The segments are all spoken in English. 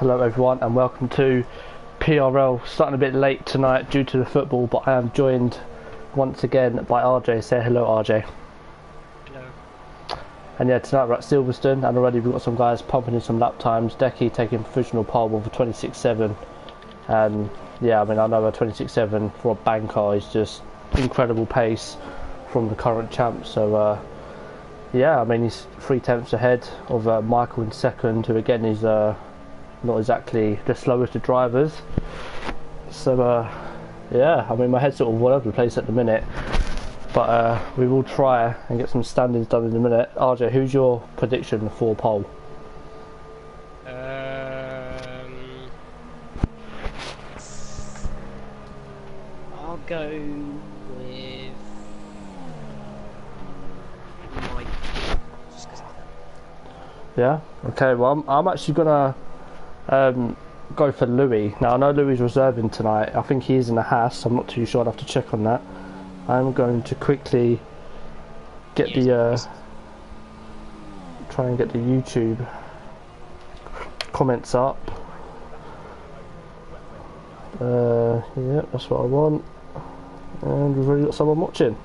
Hello everyone and welcome to PRL. Starting a bit late tonight due to the football, but I am joined once again by RJ. Say hello, RJ. Hello. And yeah, tonight we're at Silverstone and already we've got some guys pumping in some lap times. Decky taking provisional pole with a 26.7, and yeah, I mean I know a 26.7 for a banker is just incredible pace from the current champ. So yeah, I mean he's 3/10 ahead of Michael in second, who again is not exactly the slowest of drivers. So yeah, I mean my head's sort of all over the place at the minute, but we will try and get some standings done in a minute. RJ, who's your prediction for pole? I'll go with Mike. Just 'cause of that. Yeah. Okay. Well, I'm actually gonna go for Louis. Now I know Louis is reserving tonight. I think he is in a Haas. I'm not too sure. I'd have to check on that. I'm going to quickly get try and get the YouTube comments up. Yeah, that's what I want. And we've already got someone watching.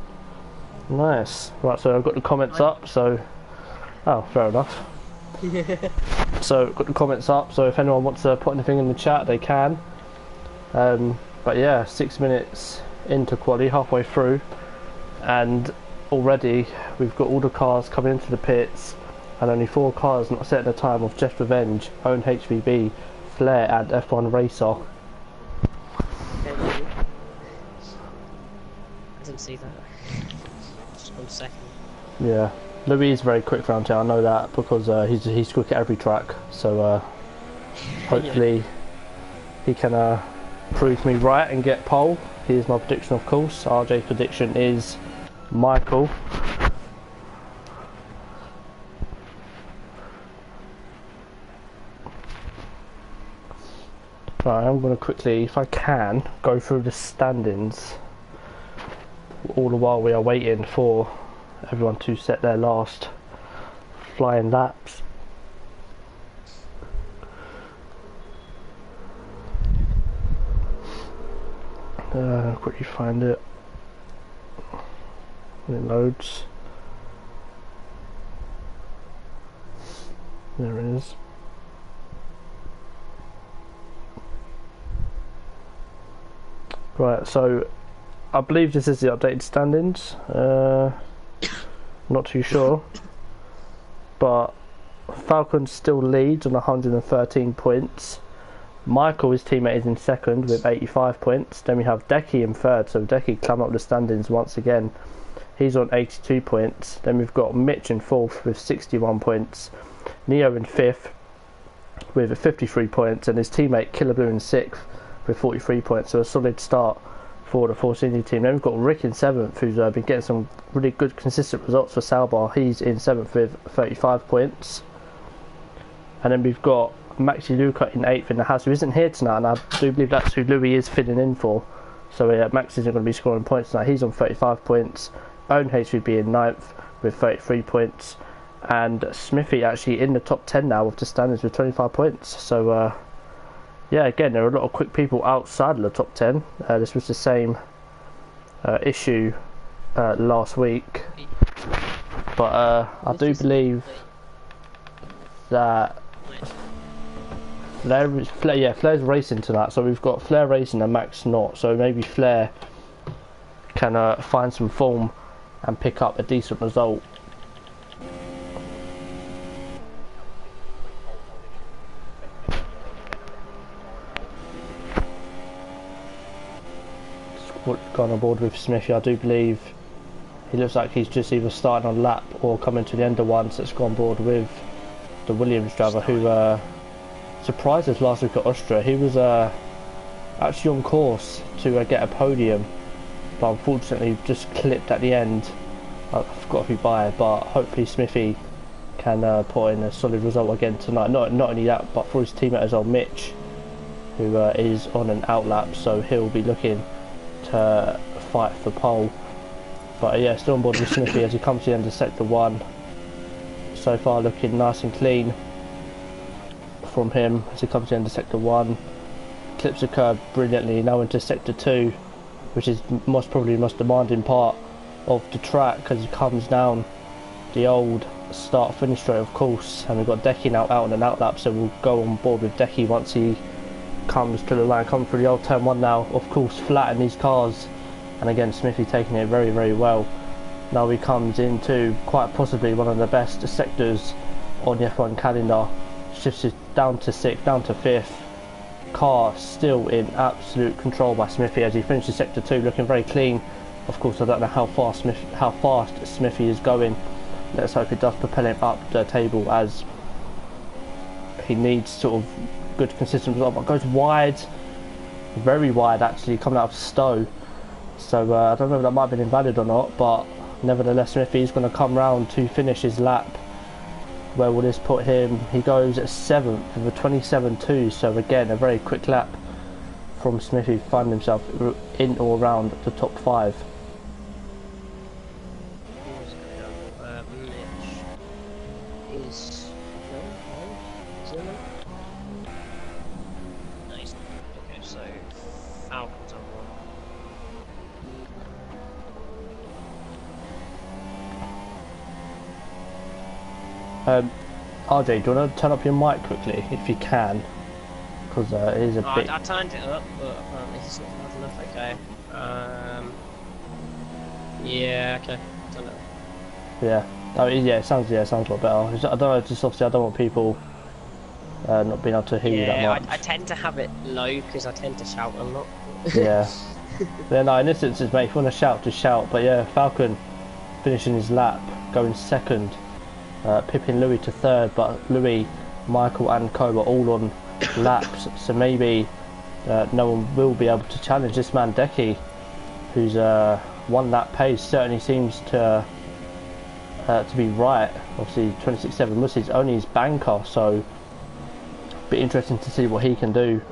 Nice. Right, so I've got the comments up. So, oh, fair enough. So got the comments up, so if anyone wants to put anything in the chat they can. But yeah, 6 minutes into quali, halfway through, and already we've got all the cars coming into the pits and only 4 cars not setting the time of Jeff Revenge, Own HVB, Flair and F1 Racer. I didn't see that. Just 1 second. Yeah, Louis is very quick round here, I know that, because he's quick at every track, so hopefully he can prove me right and get pole. Here's my prediction, of course. RJ's prediction is Michael. Right, I'm going to quickly, if I can, go through the standings all the while we are waiting for everyone to set their last flying laps. Quickly find it when it loads. There it is. Right, so I believe this is the updated standings. Not too sure, but Falcon still leads on 113 points. Michael, his teammate, is in second with 85 points. Then we have Decky in third, so Decky climbed up the standings once again. He's on 82 points. Then we've got Mitch in fourth with 61 points. Neo in fifth with 53 points, and his teammate Killer Blue in sixth with 43 points. So a solid start for the Force India team. Then we've got Rick in seventh, who's been getting some really good consistent results for Salbar. He's in seventh with 35 points. And then we've got Maxi Luca in 8th in the house, who isn't here tonight, and I do believe that's who Louis is filling in for. So Max isn't going to be scoring points tonight. He's on 35 points. Own HVB in 9th with 33 points. And Smithy actually in the top 10 now with the standings with 25 points. So yeah, again, there are a lot of quick people outside of the top 10. This was the same issue last week. But I do believe that Flair's racing tonight, so we've got Flair racing and Max not, so maybe Flair can find some form and pick up a decent result. Gone on board with Smithy. I do believe he looks like he's just either starting on lap or coming to the end of one, so it's gone board with the Williams driver, who surprised us last week at Austria. He was actually on course to get a podium, but unfortunately just clipped at the end. I forgot who by, but hopefully Smithy can put in a solid result again tonight. Not only that, but for his teammate as well, Mitch, who is on an outlap, so he'll be looking to fight for pole. But yeah, still on board with Smithy as he comes to the end of sector 1. So far looking nice and clean from him as he comes into sector 1. Clips the curb brilliantly, now into sector 2, which is probably the most demanding part of the track because he comes down the old start finish straight of course, and we've got Decky now out on an outlap, so we'll go on board with Decky once he comes to the line, coming through the old turn 1 now, of course flat in these cars, and again Smithy taking it very very well. Now he comes into quite possibly one of the best sectors on the F1 calendar, shifts it down to 6th, down to 5th. Car still in absolute control by Smithy as he finishes sector 2 looking very clean. Of course I don't know how fast Smithy is going. Let's hope it does propel him up the table as he needs sort of good consistent result, but goes wide, very wide actually, coming out of Stowe. So I don't know if that might have been invalid or not, but nevertheless Smithy is going to come round to finish his lap. Where will this put him? He goes at 7th with a 27.2, so again a very quick lap from Smithy, finding himself in or around the top 5. Nice. Okay, so Falcon's on one. RJ, do you want to turn up your mic quickly if you can? Because it is a bit. I turned it up, but apparently it's not loud enough. Okay. Yeah. Okay. Turn it up. Yeah. Oh, yeah. It sounds a lot better. I don't know. Just obviously, I don't want people not being able to hear you that much. I tend to have it low because I tend to shout a lot. Yeah. Yeah. No. In this instance, mate, if you want to shout, just shout. But yeah, Falcon finishing his lap, going 2nd. Pipping Louis to 3rd, but Louis, Michael and Co are all on laps, so maybe no one will be able to challenge this man Decky, whose 1 lap pace certainly seems to be right. Obviously 26.7 was only his banker, so be interesting to see what he can do.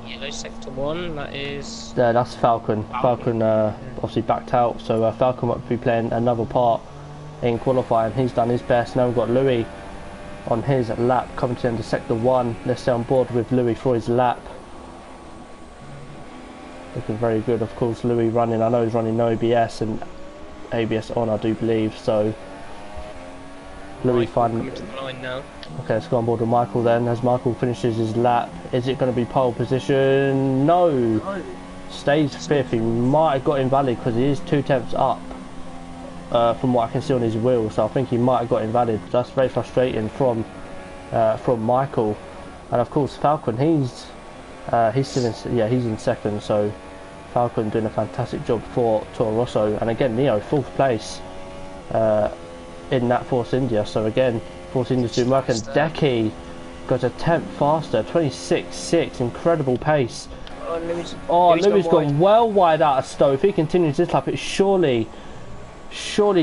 Yellow sector 1, that is... that's Falcon. Falcon obviously backed out, so Falcon might be playing another part in qualifying. He's done his best. Now we've got Louis on his lap coming to the end of sector 1. Let's stay on board with Louis for his lap. Looking very good, of course. Louis running, I know he's running no ABS and ABS on, I do believe, so Louis finding... Okay, let's go on board with Michael then as Michael finishes his lap. Is it going to be pole position? No. Stays 5th. He might have got invalid because he is 2/10 up. From what I can see on his wheel, so I think he might have got invalid. That's very frustrating from Michael, and of course Falcon. He's still in, yeah, he's in 2nd. So Falcon doing a fantastic job for Toro Rosso, and again Neo 4th place in that Force India. So again Force India's doing work, and Decky goes a 10th faster, 26.6, incredible pace. Louis gone well wide out of Stowe. If he continues this lap, it's surely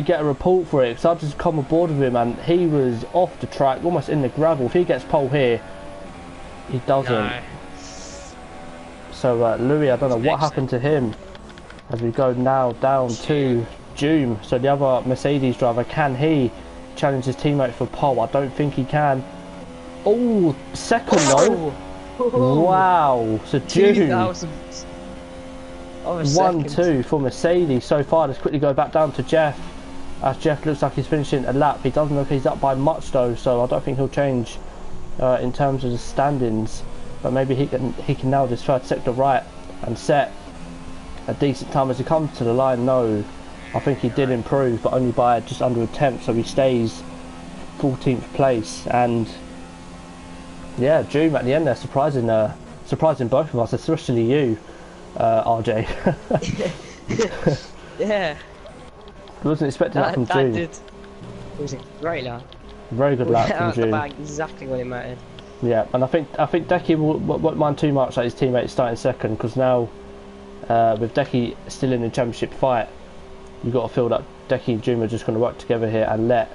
get a report for it, because I've just come aboard with him and he was off the track, almost in the gravel. If he gets pole here, he doesn't. No. So Louis, I don't know what happened to him as we go now down to Joom. So the other Mercedes driver, can he challenge his teammate for pole? I don't think he can. Oh, 2nd though. Wow. So Joom. 1-2 for Mercedes so far. Let's quickly go back down to Jeff, as Jeff looks like he's finishing a lap. He doesn't look he's up by much though, so I don't think he'll change in terms of the standings, but maybe he can nail this 3rd sector right and set a decent time as he comes to the line. No, I think he did improve, but only by just under a 10th, so he stays 14th place. And yeah, Joom at the end there, surprising both of us, especially you, RJ. Yeah. I wasn't expecting that from Joom. It was a great lap. Very good lap from Joom. Exactly what it mattered. Yeah, and I think Decky won't mind too much that his teammates starting 2nd, because now with Decky still in the championship fight, you've got to feel that Decky and Joom are just going to work together here and let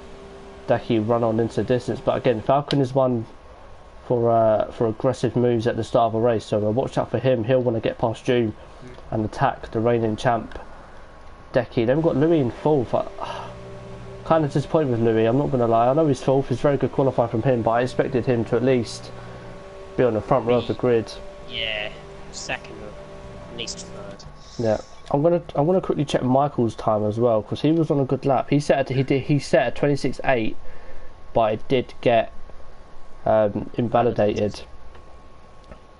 Decky run on into the distance. But again, Falcon is one for aggressive moves at the start of a race, so watch out for him. He'll want to get past Joom and attack the reigning champ Decky. Then we've got Louis in 4th. Kind of disappointed with Louis, I'm not going to lie. I know he's 4th, it's very good qualifying from him, but I expected him to at least be on the front row of the grid. Yeah, second or at least third. Yeah, I'm gonna quickly check Michael's time as well because he was on a good lap. He set a 26.8, but it did get invalidated.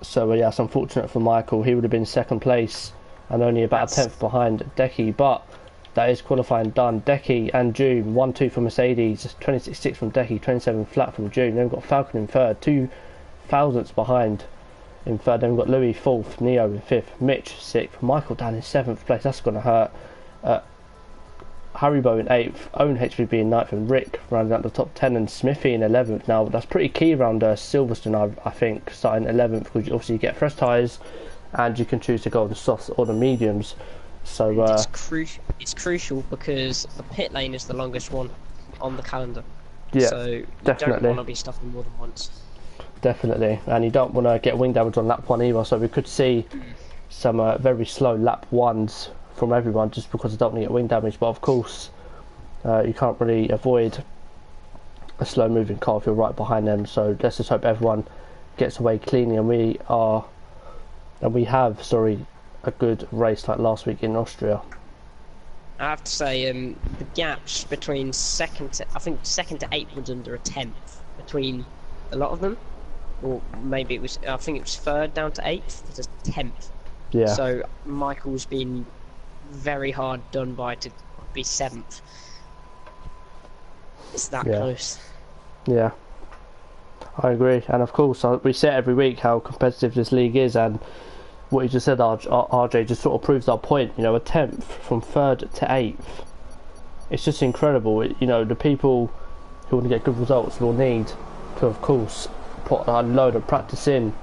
So yeah, it's unfortunate for Michael. He would have been second place and only about a tenth behind Decky, but that is qualifying done. Decky and June 1-2 for Mercedes, 26.6 from Decky, 27 flat from June. Then we've got Falcon in third, 2 thousandths behind in third. Then we've got Louis fourth, Neo in fifth, Mitch sixth, Michael down in seventh place. That's going to hurt. Haribo in 8th, Owen HVB in 9th, and Rick rounding out the top 10, and Smithy in 11th. Now, that's pretty key around Silverstone, I think, starting 11th, because obviously you get fresh tyres, and you can choose to go on the softs or the mediums. So it's crucial because the pit lane is the longest one on the calendar. Yeah, so you definitely don't want to be stopping more than once. Definitely, and you don't want to get wing damage on lap 1 either, so we could see some very slow lap 1s from everyone just because they don't want to get wing damage. But of course you can't really avoid a slow moving car if you're right behind them, so let's just hope everyone gets away cleanly and we have a good race like last week in Austria. I have to say the gaps between second to 8th was under a tenth between a lot of them, or maybe it was, I think it was third down to 8th, it's a tenth. Yeah, so Michael's been very hard done by to be 7th. It's that close. Yeah, I agree. And of course we say every week how competitive this league is, and what you just said, RJ, just sort of proves our point. You know, a 10th from 3rd to 8th, it's just incredible. The people who want to get good results will need to, of course, put a load of practice in.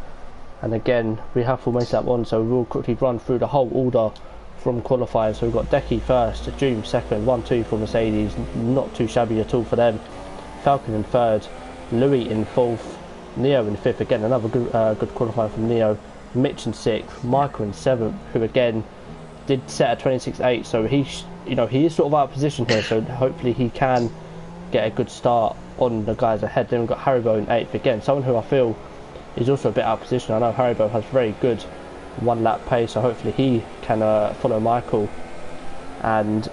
And again, we have formation lap 1, so we will quickly run through the whole order from qualifying. So we've got Decky first, June second, 1-2 for Mercedes, not too shabby at all for them. Falcon in third, Louis in fourth, Neo in fifth, again another good qualifying from Neo. Mitch in sixth, Michael in seventh, who again did set a 26.8, so he is sort of out of position here, so hopefully he can get a good start on the guys ahead. Then we've got Haribo in 8th, again someone who I feel is also a bit out of position. I know Haribo has very good one lap pace, so hopefully he can follow Michael and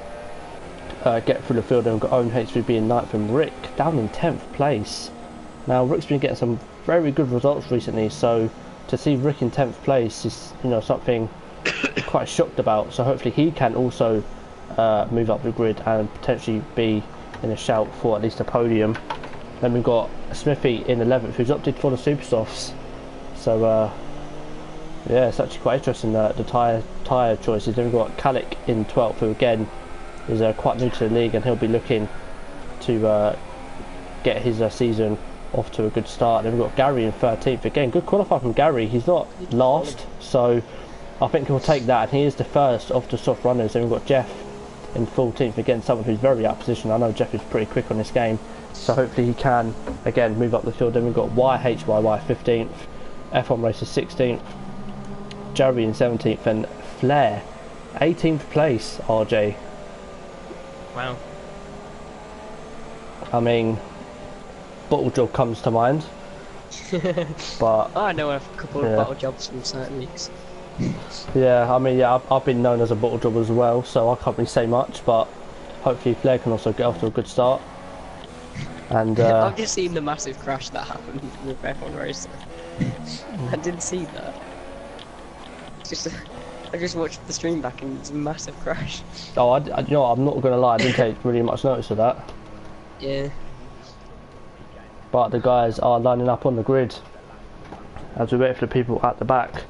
get through the field. Then we've got Owen HVB in 9th and Rick down in 10th place. Now Rick's been getting some very good results recently, so to see Rick in 10th place is something quite shocked about, so hopefully he can also move up the grid and potentially be in a shout for at least a podium. Then we've got Smithy in 11th, who's opted for the super softs, so yeah, it's actually quite interesting, the tyre choices. Then we've got Kalik in 12th, who again is quite new to the league, and he'll be looking to get his season off to a good start. Then we've got Gary in 13th, again good qualifier from Gary. He's not last, so I think he'll take that, and he is the first of the soft runners. Then we've got Jeff in 14th, again someone who's very out of position. I know Jeff is pretty quick on this game, so hopefully he can again move up the field. Then we've got YHYY 15th, F1 Racer 16th, Jerry in 17th, and Flair 18th place. RJ, wow. I mean, bottle job comes to mind, but I know a couple of bottle jobs from certain leagues. Yeah, I mean, yeah, I've been known as a bottle job as well, so I can't really say much, but hopefully Flair can also get off to a good start. And I've just seen the massive crash that happened with F1 Racer. I didn't see that. I just watched the stream back and it's a massive crash. Oh, I'm not going to lie, I didn't take really much notice of that. Yeah. But the guys are lining up on the grid as we wait for the people at the back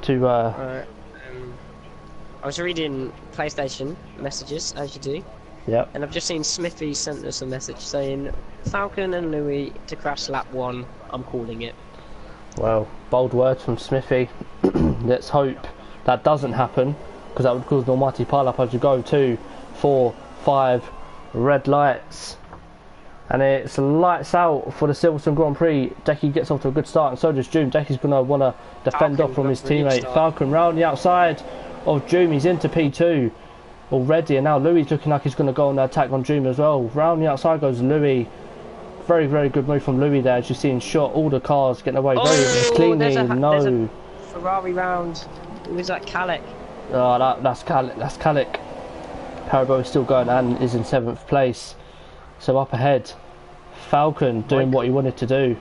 to... I was reading PlayStation messages, as you do. Yep. And I've just seen Smithy sent us a message saying, Falcon and Louis to crash lap 1, I'm calling it. Well, bold words from Smithy. Let's hope that doesn't happen, because that would cause an almighty pile-up as you go. 2, 4, 5 red lights. And it's lights out for the Silverstone Grand Prix. Decky gets off to a good start, and so does June. Decky's going to want to defend off from his teammate. Falcon round the outside of June. He's into P2 already, and now Louis looking like he's going to go on the attack on June as well. Round the outside goes Louis. very, very good move from Louis there, as you see in shot, all the cars getting away very cleanly. There's No. a Ferrari round. Who was that, Calic? Oh, that's Calic. Haribo is still going and is in 7th place. So up ahead, Falcon doing what he wanted to do,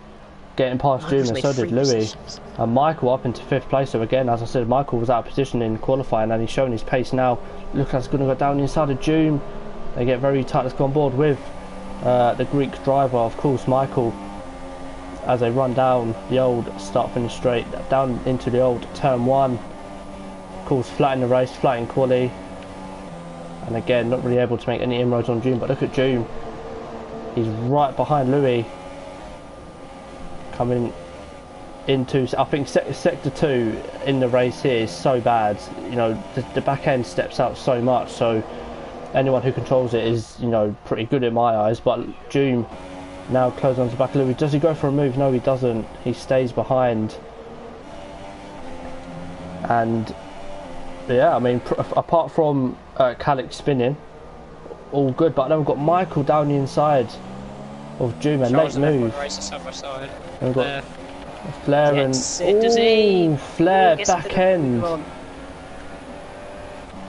getting past June, and so did Louis. And Michael up into 5th place. So again, as I said, Michael was out of position in qualifying, and he's showing his pace now. Look, that's going to go down the inside of June. They get very tight. Let's go on board with the Greek driver, of course, Michael, as they run down the old start-finish straight, down into the old turn 1. Of course, flat in the race, flat in quali. And again, not really able to make any inroads on June, but look at June. He's right behind Louis. Coming into, I think sector 2 in the race here is so bad. You know, the back end steps out so much, so anyone who controls it is, you know, pretty good in my eyes. But June now close on to the back of Louis. Does he go for a move? No, he doesn't. He stays behind. And yeah, I mean, apart from Calic spinning, all good. But then we've got Michael down the inside of June, a late move. And we've got Flair and Flair back end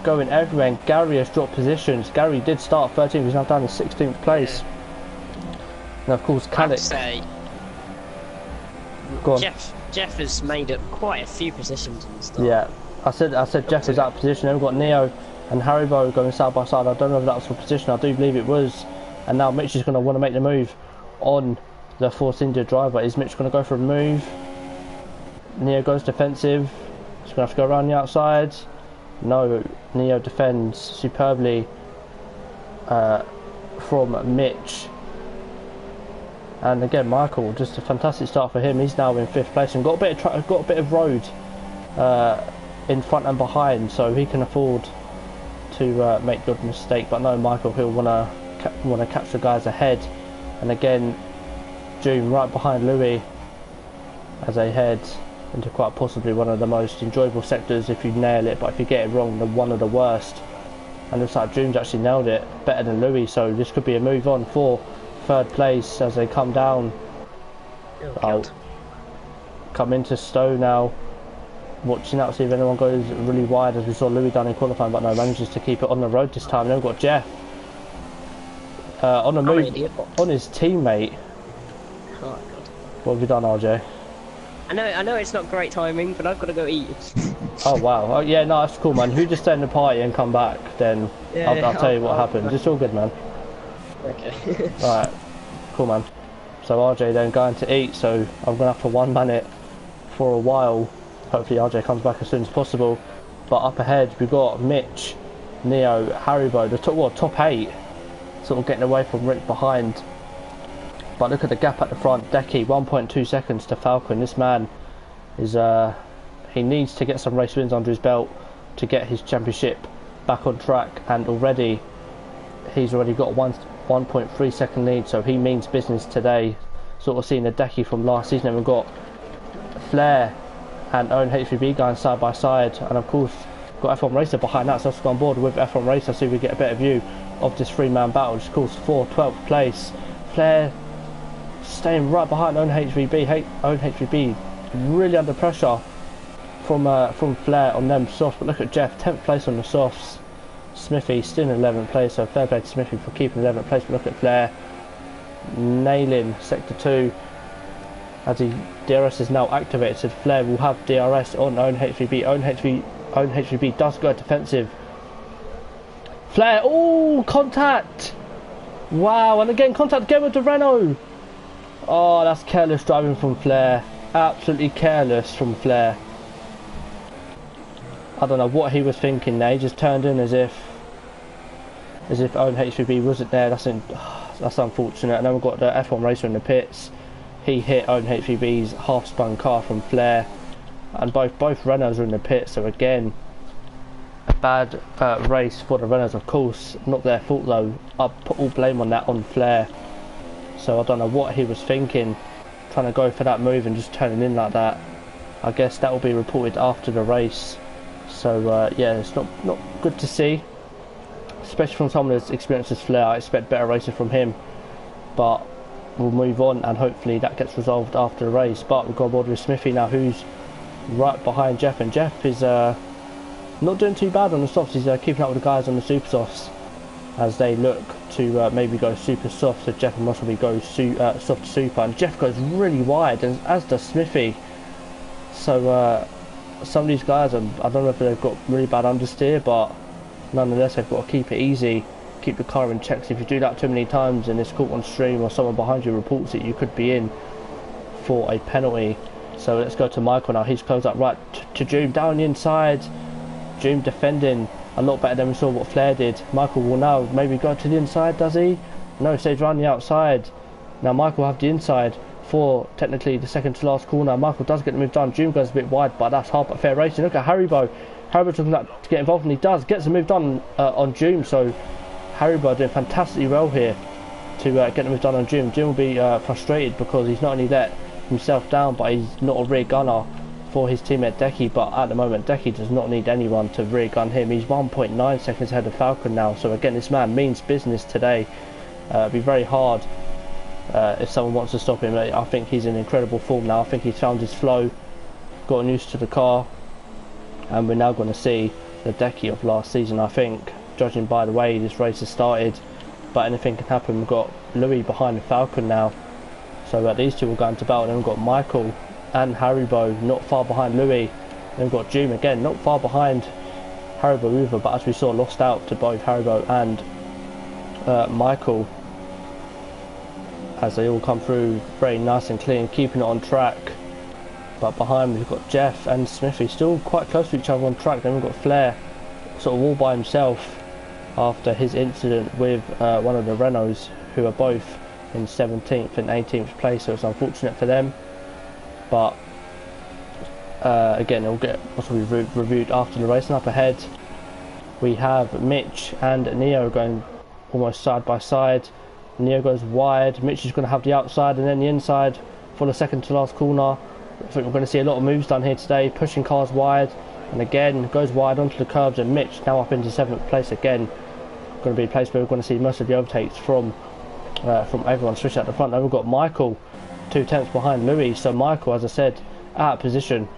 going everywhere. And Gary has dropped positions. Gary did start 13th, he's now down in 16th place. And of course, Calic. Go on. Jeff has made up quite a few positions and stuff. Yeah, I said Jeff was out of position. Then we've got Neo and Haribo going side by side. I don't know if that was for position. I do believe it was. And now Mitch is going to want to make the move on the Force India driver. Is Mitch going to go for a move? Neo goes defensive. He's going to have to go around the outside. No, Neo defends superbly from Mitch. And again, Michael, just a fantastic start for him. He's now in 5th place and got a bit of road in front and behind, so he can afford to make good mistake. But no, Michael, he'll want to catch the guys ahead. And again, June right behind Louis as they head into quite possibly one of the most enjoyable sectors if you nail it, but if you get it wrong, then one of the worst. And looks like June's actually nailed it better than Louis, so this could be a move on for 3rd place as they come down. Come into Stowe now, watching out to see if anyone goes really wide, as we saw Louis down in qualifying, but no, manages to keep it on the road this time. Then we've got Jeff on a move on his teammate. Oh, God. What have you done, RJ? I know it's not great timing, but I've got to go eat. Oh wow, oh, yeah, no, that's cool, man. If you just stay in the party and come back, then I'll tell you what happens. It's all good, man. Okay. Alright, cool, man. So RJ then going to eat, so I'm gonna have to one-man it for a while. Hopefully RJ comes back as soon as possible. But up ahead we've got Mitch, Neo, Haribo, the top 8, sort of getting away from Rick behind. But look at the gap at the front. Decky 1.2 seconds to Falcon. This man is he needs to get some race wins under his belt to get his championship back on track, and he's already got 1.3 second lead, so he means business today. Sort of seeing the Decky from last season. And we've got Flair and Own HVB going side by side, and of course got F1 Racer behind that, so let's go on board with F1 Racer so we get a better view of this 3-man battle. Just course 4, 12th place. Flair staying right behind Own HVB. Own HVB really under pressure from Flair on them softs, but look at Jeff, 10th place on the softs. Smithy still in 11th place, so fair play to Smithy for keeping 11th place. But look at Flair nailing sector 2 as DRS is now activated, so Flair will have DRS on Own HVB. Own HVB does go defensive. Flair, oh, contact! Wow, and again contact again with the Renault. Oh, that's careless driving from Flair. Absolutely careless from Flair. I don't know what he was thinking there. He just turned in as if Own HVB wasn't there. That's unfortunate. And then we've got the F1 Racer in the pits. He hit Own HVB's half-spun car from Flair, and both Renaults are in the pit. So again, a bad race for the Renaults. Of course, not their fault though. I'll put all blame on that on Flair. So I don't know what he was thinking, trying to go for that move and just turning in like that. I guess that will be reported after the race. So yeah, it's not good to see, especially from someone as experienced as Flair. I expect better racing from him, but will move on, and hopefully that gets resolved after the race. But we've got aboard with Smithy now, who's right behind Jeff, and Jeff is not doing too bad on the softs. He's keeping up with the guys on the super softs as they look to maybe go super soft, so Jeff and Russell go soft super, and Jeff goes really wide, and as does Smithy. So some of these guys, I don't know if they've got really bad understeer, but nonetheless they've got to keep it easy, keep the car in check. If you do that too many times and it's caught on stream or someone behind you reports it, you could be in for a penalty. So let's go to Michael now. He's closed up right to Joom down the inside. Joom defending a lot better than we saw what Flair did. Michael will now maybe go to the inside, does he? No, he stays around the outside. Now Michael will have the inside for technically the second to last corner. Michael does get the move done. Joom goes a bit wide, but that's hard but fair racing. Look at Haribo. Haribo's looking like to get involved, and he does. Gets the move done on Joom. So Haribo doing fantastically well here to get the move done on Joom. Joom will be frustrated because he's not only let himself down, but he's not a rear gunner for his teammate Decky. But at the moment Decky does not need anyone to rear gun him. He's 1.9 seconds ahead of Falcon now, so again this man means business today. It'll be very hard if someone wants to stop him. I think he's in incredible form now. I think he's found his flow, gotten used to the car, and we're now going to see the Decky of last season, I think, judging by the way this race has started. But anything can happen. We've got Louis behind the Falcon now, so these two will go into battle. Then we've got Michael and Haribo not far behind Louis. Then we've got Joom again not far behind Haribo either, but as we saw, lost out to both Haribo and Michael as they all come through very nice and clean, keeping it on track. But behind we've got Jeff and Smithy still quite close to each other on track. Then we've got Flair sort of all by himself after his incident with one of the Renaults, who are both in 17th and 18th place, so it's unfortunate for them. But again, it'll get possibly reviewed after the race. And up ahead we have Mitch and Neo going almost side by side. Neo goes wide, Mitch is going to have the outside and then the inside for the second to last corner. I think we're going to see a lot of moves done here today, pushing cars wide, and again goes wide onto the curbs, and Mitch now up into 7th place again. Going to be a place where we're going to see most of the overtakes from everyone, especially at the front. Now we've got Michael 2 tenths behind Louis, so Michael, as I said, out of position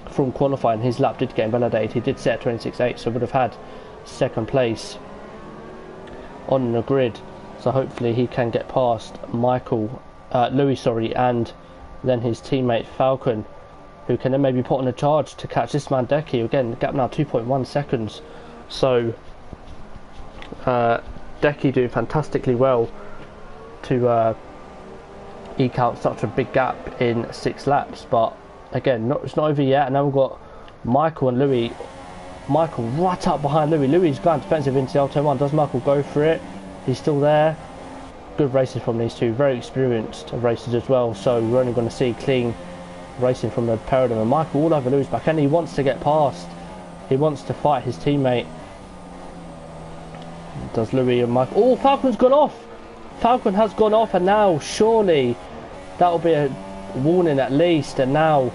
from qualifying. His lap did get invalidated, he did set 26.8, so would have had 2nd place on the grid. So hopefully he can get past Louis, sorry, and then his teammate Falcon, who can then maybe put on a charge to catch this man Decky. Again, the gap now 2.1 seconds. So Decky doing fantastically well to eke out such a big gap in 6 laps. But again, it's not over yet. And now we've got Michael and Louis. Michael right up behind Louis. Louis is going defensive into the Alto 1. Does Michael go for it? He's still there. Good races from these two, very experienced racers as well. So we're only going to see clean racing from the pair of them. And Michael all over Louis' back, and he wants to get past. He wants to fight his teammate. Does Louis and Michael? Oh, Falcon's gone off. Falcon has gone off, and now surely that will be a warning at least. And now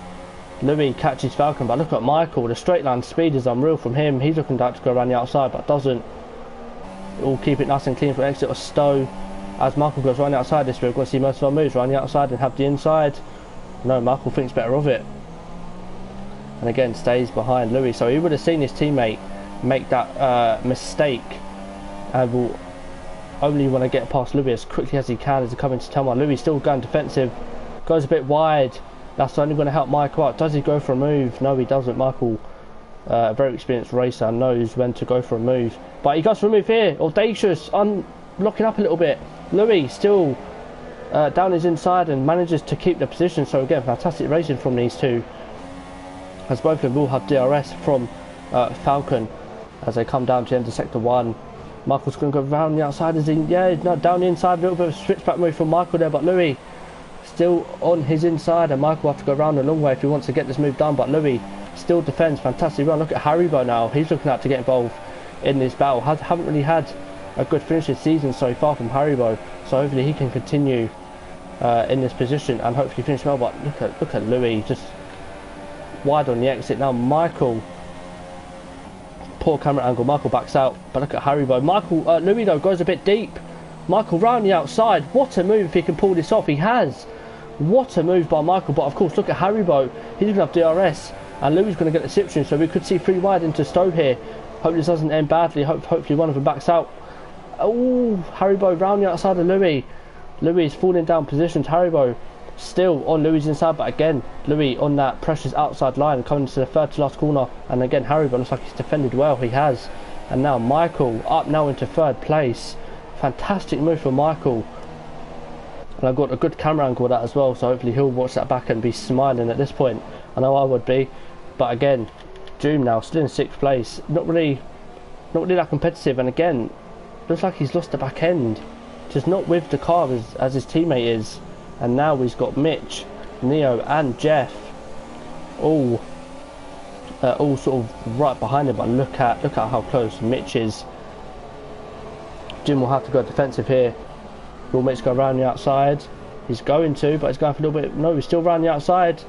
Louis catches Falcon. But look at Michael, the straight line speed is unreal from him. He's looking like to go around the outside, but doesn't. All keep it nice and clean for exit or Stowe. As Michael goes around the outside this way, we're going to see most of our moves around the outside and have the inside. No, Michael thinks better of it, and again stays behind Louis. So he would have seen his teammate make that mistake, and will only want to get past Louis as quickly as he can as he comes into turn 1. Louis still going defensive, goes a bit wide. That's only going to help Michael out. Does he go for a move? No, he doesn't. Michael, a very experienced racer, knows when to go for a move, but he goes for a move here. Audacious, locking up a little bit. Louis still down his inside and manages to keep the position. So again, fantastic racing from these two, as both of them will have DRS from Falcon as they come down to the end of sector 1. Michael's going to go round the outside as he, down the inside, a little bit of a switchback move from Michael there, but Louis still on his inside, and Michael will have to go round a long way if he wants to get this move done. But Louis still defends, fantastic run. Look at Haribo now, he's looking out to get involved in this battle. Haven't really had a good finish this season so far from Haribo, so hopefully he can continue in this position and hopefully finish well. But look at Louis, just wide on the exit. Now Michael, poor camera angle, Michael backs out, but look at Haribo. Louis though goes a bit deep Michael round the outside. What a move if he can pull this off. He has. What a move by Michael. But of course, look at Haribo. He doesn't have DRS. And Louis going to get the slipstream. So we could see 3 wide into Stowe here. Hope this doesn't end badly. Hopefully one of them backs out. Oh, Haribo round the outside of Louis. Louis is falling down positions. Haribo still on Louis' inside. But again, Louis on that precious outside line. Coming to the third to last corner. And again, Haribo looks like he's defended well. He has. And now Michael up now into third place. Fantastic move for Michael. And I've got a good camera angle with that as well, so hopefully he'll watch that back and be smiling at this point. I know I would be. But again, Doom now still in 6th place. Not really that competitive, and again, looks like he's lost the back end. Just not with the car as his teammate is. And now he's got Mitch, Neo and Jeff all sort of right behind him, but look at how close Mitch is. Jim will have to go defensive here. Will Mitch go around the outside? He's going to, but he's going for a little bit. No, he's still around the outside.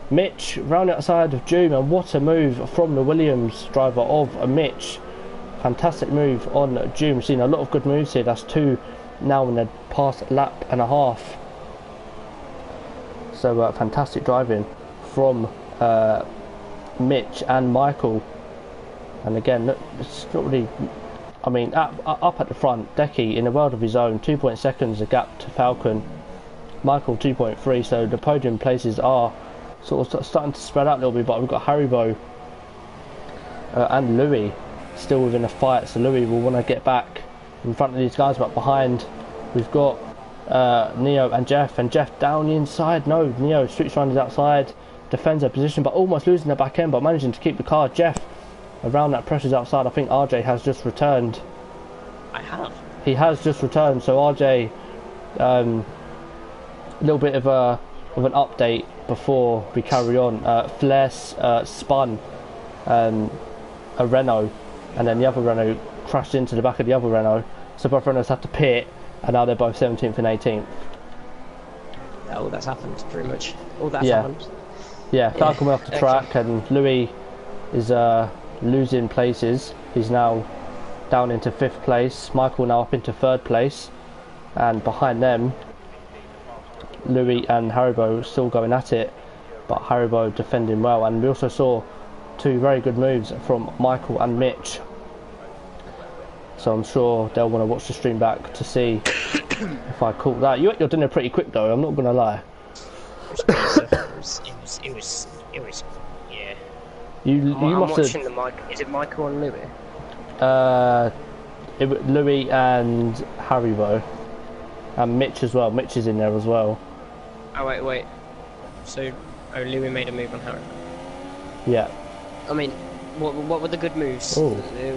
Mitch round the outside of June, and what a move from the Williams driver of Mitch. Fantastic move on June. We've seen a lot of good moves here. That's 2 now in the past lap and a half. So fantastic driving from Mitch and Michael. And again, look, it's not really. I mean, up at the front, Decky in a world of his own, 2 seconds a gap to Falcon. Michael 2.3, so the podium places are sort of starting to spread out a little bit, but we've got Haribo and Louis still within a fight, so Louis will want to get back in front of these guys, but behind we've got Neo and Jeff down the inside. No, Neo streaks around his outside, defends their position, but almost losing the back end, but managing to keep the car. Jeff around that pressure's outside. I think RJ has just returned. He has just returned, so RJ, a little bit of an update before we carry on. Flair spun a Renault, and then the other Renault crashed into the back of the other Renault, so both Renaults had to pit, and now they're both 17th and 18th. Oh, that's happened pretty much. All that's happened. Yeah, Falcon went off the track, and Louis is losing places. He's now down into 5th place. Michael now up into 3rd place, and behind them Louis and Haribo still going at it, but Haribo defending well. And we also saw 2 very good moves from Michael and Mitch, so I'm sure they'll want to watch the stream back to see if I caught that. You're doing it pretty quick though, I'm not gonna lie. It was yeah. You must have. Watching the mic. Is it Michael and Louis? Louis and Haribo, and Mitch as well. Mitch is in there as well. Oh wait. So, Louis made a move on Haribo. Yeah. I mean, what were the good moves? Ooh. It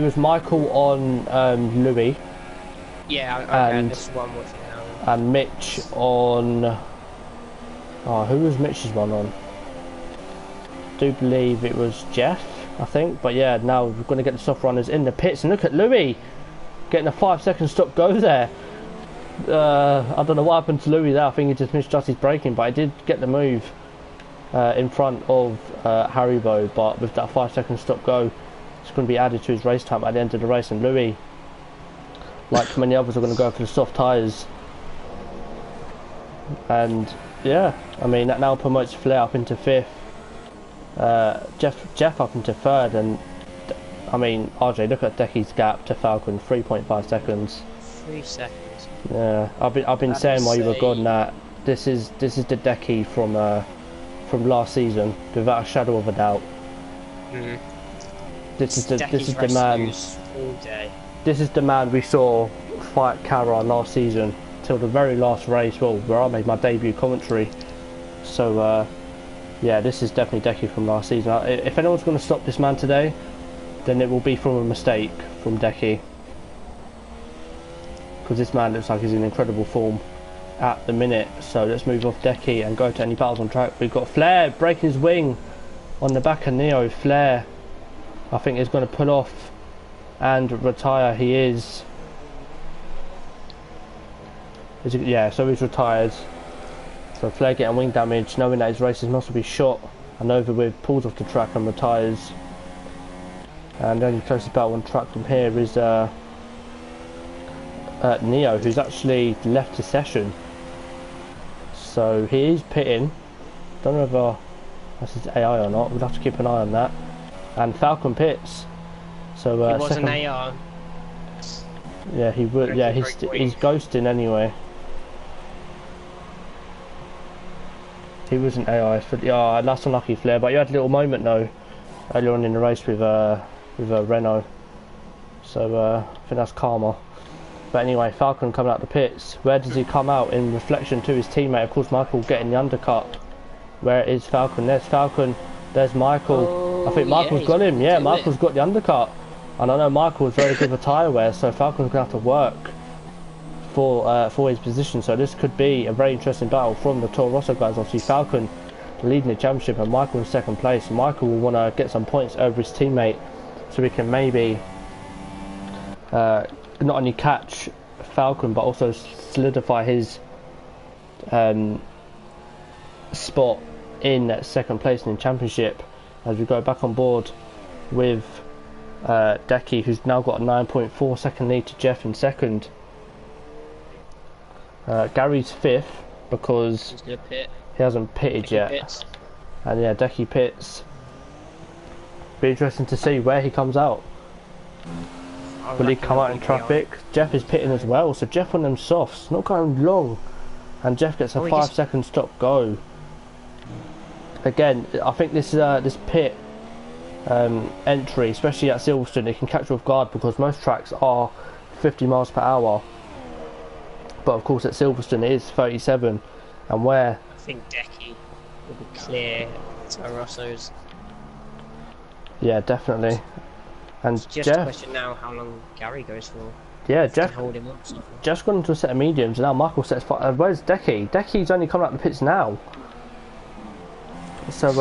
was Michael on Louis. Yeah, okay, this one with and Mitch on. Oh, who was Mitch's one on? I do believe it was Jeff, I think. But yeah, now we're going to get the soft runners in the pits, and look at Louis getting a 5-second stop go there. I don't know what happened to Louis there. I think he just misjudged his braking, but I did get the move in front of Haribo. But with that 5-second stop go, it's going to be added to his race time at the end of the race, and Louis, like many others, are going to go for the soft tyres. And yeah, I mean that now promotes Flair up into 5th, Jeff up into 3rd, and I mean RJ, look at Decky's gap to Falcon, 3.5 seconds. 3 seconds. Yeah, I've been saying while you were gone that this is the Decky from last season, without a shadow of a doubt. Mm. This is the man. This is the man we saw fight Cara last season till the very last race. Well, where I made my debut commentary. So yeah, this is definitely Decky from last season. If anyone's going to stop this man today, then it will be from a mistake from Decky, because this man looks like he's in incredible form at the minute. So let's move off Decky and go to any battles on track. We've got Flair breaking his wing on the back of Neo. Flair, I think, is going to pull off and retire. He is. Yeah, so he's retired. So Flair getting wing damage, knowing that his races must be shot and over with, pulls off the track and retires. And the only closest battle on track from here is Neo, who's actually left the session. So he is pitting. Don't know whether that's his AI or not. We'll have to keep an eye on that. And Falcon pits. So He was an AR. yeah, he would. Yeah, he's ghosting anyway. He was an AI. Yeah, that's unlucky, Flair. But you had a little moment though earlier on in the race with Renault. So I think that's karma. But anyway, Falcon coming out the pits. Where does he come out in reflection to his teammate? Of course, Michael getting the undercut. Where is Falcon? There's Falcon. There's Michael. Oh, I think Michael's got him. Yeah, Michael's got the undercut. And I know Michael's very good with tyre wear, so Falcon's going to have to work for his position. So this could be a very interesting battle from the Toro Rosso guys. Obviously, Falcon leading the championship and Michael in second place. Michael will want to get some points over his teammate so he can maybe not only catch Falcon but also solidify his spot in second place in the championship as we go back on board with Decky, who's now got a 9.4 second lead to Jeff in second. Gary's fifth because He's gonna pit. he hasn't pitted Decky yet. pits. And yeah, Decky pits. Be interesting to see where he comes out. Will he come out in traffic? Jeff is pitting as well, so Jeff on them softs, not going long. And Jeff gets a 5-second stop go. Again, I think this pit entry, especially at Silverstone, it can catch you off guard because most tracks are 50 miles per hour. But of course at Silverstone it is 37, and where... I think Decky will be clear to Rosso's. Yeah, definitely. And It's just Jeff... a question now how long Gary goes for. Yeah, Jeff Jeff... hold him up. So Jeff's gone into a set of mediums, and now Michael sets... where's Decky? Decky's only coming out the pits now. So,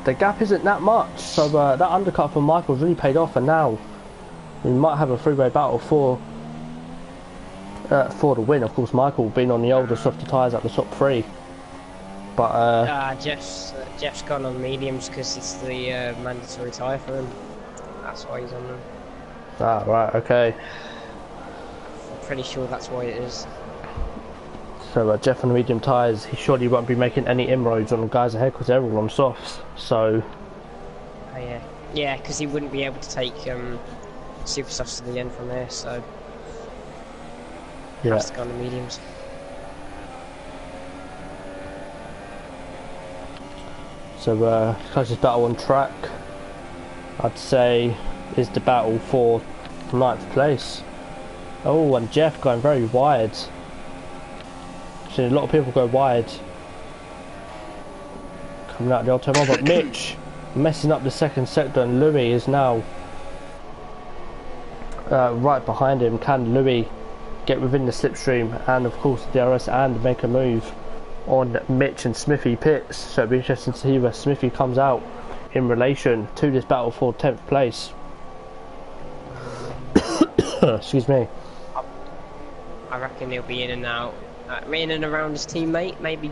the gap isn't that much. So, that undercut from Michael's really paid off, and now we might have a three-way battle for the win. Of course, Michael being on the older, softer tyres at the top three. But, Jeff's gone on mediums because it's the mandatory tyre for him. That's why he's on them. Ah, right, okay. I'm pretty sure that's why it is. So Jeff on the medium tyres, he surely won't be making any inroads on the guys ahead because they're all on softs. So Oh, yeah, yeah, because he wouldn't be able to take super softs to the end from there. So yeah, has to go on the mediums. so closest battle on track, I'd say, is the battle for 9th place. Oh, and Jeff going very wide. Seen a lot of people go wide coming out of the old turn, but Mitch messing up the second sector, and Louis is now right behind him. Can Louis get within the slipstream and of course the DRS and make a move on Mitch and Smithy pits? So it'll be interesting to see where Smithy comes out in relation to this battle for 10th place. Excuse me. I reckon he'll be in and out, in and around his teammate. Maybe,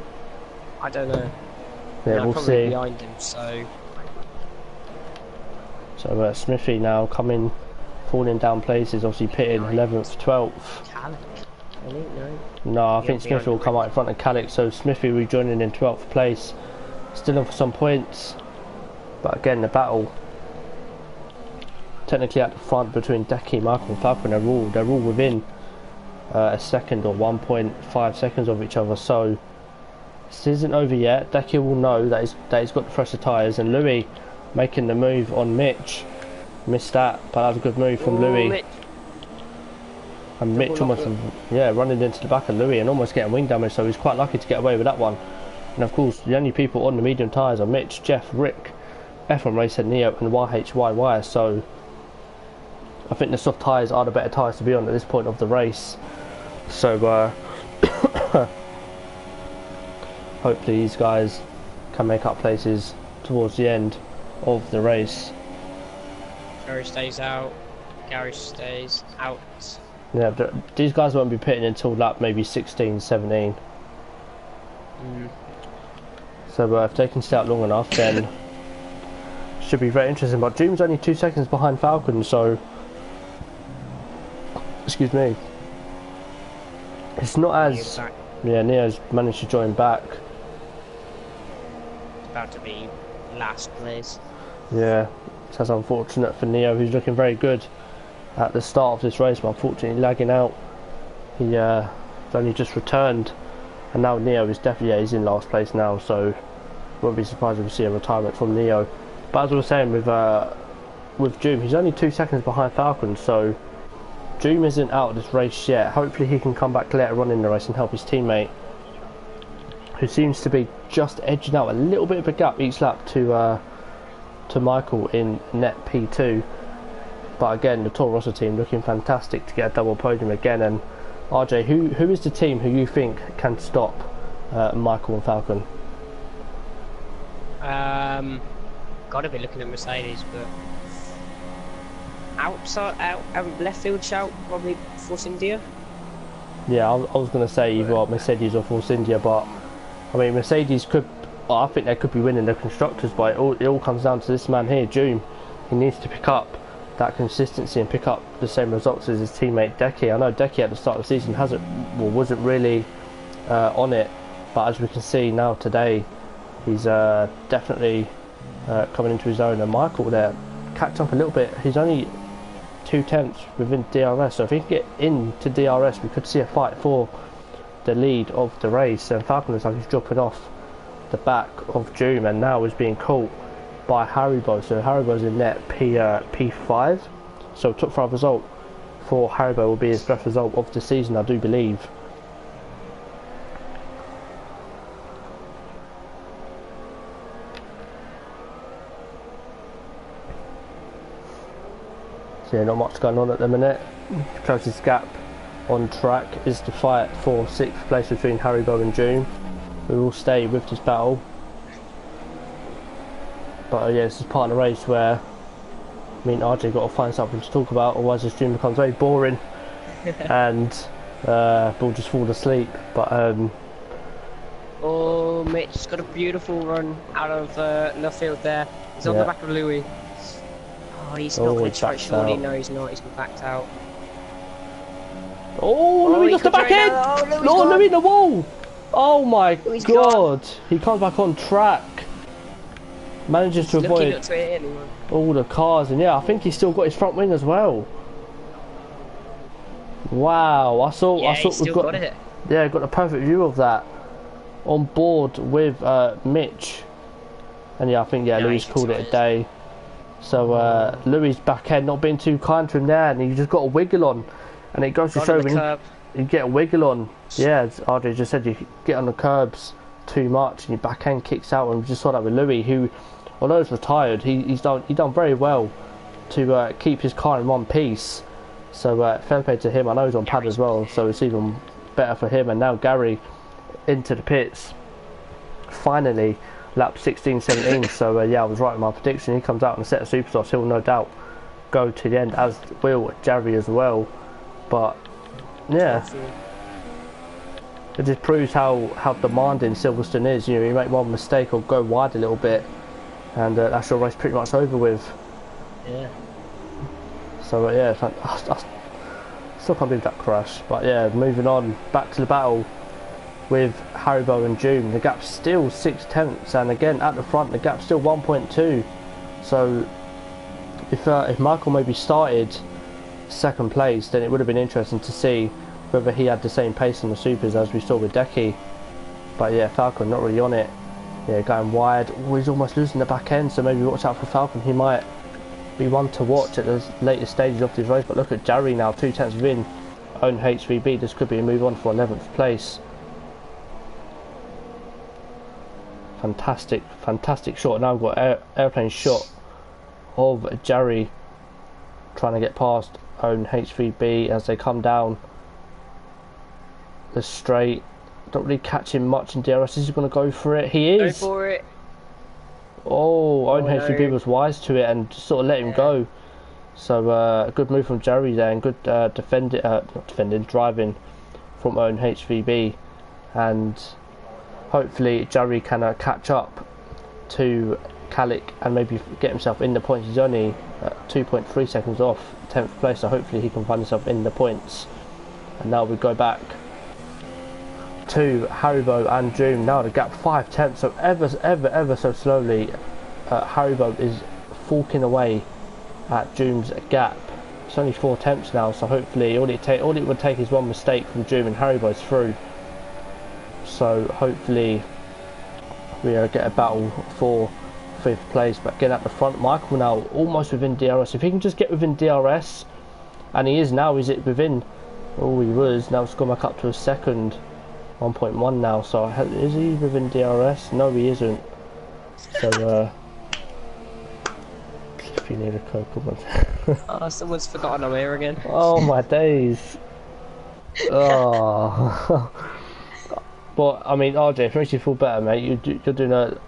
I don't know. Yeah, we'll probably see. behind him. So Smithy now falling down places, obviously pitting 11th, 12th. Calic, I don't know. No, I think Smithy will come out in front of Calic, so Smithy will be joining in 12th place. Still in for some points, but again the battle technically at the front between Decky, Michael and Falcon, they're all within a second or 1.5 seconds of each other, so this isn't over yet. Decky will know that he's got the fresher tyres, and Louis making the move on Mitch. Missed that, but that was a good move from Louis. Mitch. And Mitch almost, running into the back of Louis and almost getting wing damage, so he's quite lucky to get away with that one. And of course, the only people on the medium tyres are Mitch, Jeff, Rick, F1 Racer, Neo and YHYY, so I think the soft tyres are the better tyres to be on at this point of the race. So hopefully these guys can make up places towards the end of the race. Gary stays out. Gary stays out. Yeah, these guys won't be pitting until lap maybe 16, 17. So if they can stay out long enough, then should be very interesting. But Doom's only 2 seconds behind Falcon, so excuse me. It's not as... Back. Yeah, Neo's managed to join back. It's about to be last place. Yeah, that's unfortunate for Neo, who's looking very good at the start of this race, but unfortunately lagging out. He only just returned, and now Neo is definitely, yeah, he's in last place now, so won't be surprised if we see a retirement from Neo. But as I was saying with Doom, he's only 2 seconds behind Falcon, so Doom isn't out of this race yet. Hopefully he can come back later on in the race and help his teammate, who seems to be just edging out a little bit of a gap each lap to Michael in net P2. But again, the Toro Rosso team looking fantastic to get a double podium again. And RJ, who is the team who you think can stop Michael and Falcon? Gotta be looking at Mercedes, but out left field shout, probably Force India. Yeah, I was going to say either Mercedes or Force India, but I mean Mercedes could. Well, I think they could be winning the constructors, but it all comes down to this man here, Doom. He needs to pick up that consistency and pick up the same results as his teammate Decky. I know Decky at the start of the season wasn't really on it, but as we can see now today, he's definitely coming into his own. And Michael there catch up a little bit. He's only 2/10 within DRS, so if he can get into DRS, we could see a fight for the lead of the race. And Falcon looks like he's dropping off the back of Doom, and now is being caught by Haribo. So Haribo's in net P5, so top 5 result for Haribo will be his best result of the season, I do believe. So yeah, not much going on at the minute. Closest gap on track is the fight for 6th place between Haribo and Doom. We will stay with this battle, but yeah, this is part of the race where me and RJ got to find something to talk about, otherwise the stream becomes very boring and we'll just fall asleep. But oh, Mitch's got a beautiful run out of left field there. He's on the back of Louis. Oh, he's not going to try, surely. No, he's not. He's been backed out. Oh, Louis off the back end! Oh, Louis in the wall! Oh my god! He comes back on track. Manages to avoid all the cars, and yeah, I think he's still got his front wing as well. Wow, I saw we've got it. Yeah, got a perfect view of that on board with Mitch, and yeah, I think Louis called it a day. So Louis' back end not being too kind to him there, and he just got a wiggle on, and it goes to show when you get a wiggle on. Yeah, as RJ just said, you get on the curbs too much, and your back end kicks out. And we just saw that with Louis, who, although he's retired, he's done very well to keep his car in one piece. So fair play to him. I know he's on pad as well, so it's even better for him. And now Gary into the pits, finally lap 16, 17. So yeah, I was right in my prediction. He comes out in a set of superstars. He'll no doubt go to the end, as will Jerry as well. But yeah, it just proves how demanding Silverstone is. You know, you make one mistake or go wide a little bit, and that's your race pretty much over with. Yeah. So yeah, I still can't believe that crash. But yeah, moving on back to the battle with Haribo and Doom. The gap's still 6/10, and again at the front the gap's still 1.2. So if Michael maybe started second place, then it would have been interesting to see whether he had the same pace in the supers as we saw with Decky. But yeah, Falcon not really on it. Yeah, going wide. Oh, he's almost losing the back end, so maybe watch out for Falcon. He might be one to watch at the later stages of this race. But look at Jerry now, 2/10 win, own HVB. This could be a move on for 11th place. Fantastic shot. Now we've got airplane shot of Jerry trying to get past own HVB as they come down the straight. Don't really catch him much in DRS. Is he going to go for it? He is. Go for it. Oh, own HVB was wise to it and just sort of let him go. So a good move from Jerry there, and good driving from own HVB, and hopefully Jerry can catch up to Kalik and maybe get himself in the points. He's only 2.3 seconds off 10th place, so hopefully he can find himself in the points. And now we go back to Haribo and Doom. Now the gap 5 tenths, so ever so slowly Haribo is forking away at Doom's gap. It's only 4 tenths now, so hopefully all it would take is one mistake from Doom and Haribo's through. So hopefully we get a battle for 5th place. But again at the front, Michael now almost within DRS. If he can just get within DRS, and he is now, is it within? Oh, he was. Now it's gone back up to a second. 1.1 now, so is he within DRS? No, he isn't. So if you need a cocoa. Oh, someone's forgotten I'm here again. Oh my days. Oh. But I mean, RJ, if it makes you feel better, mate, you're doing a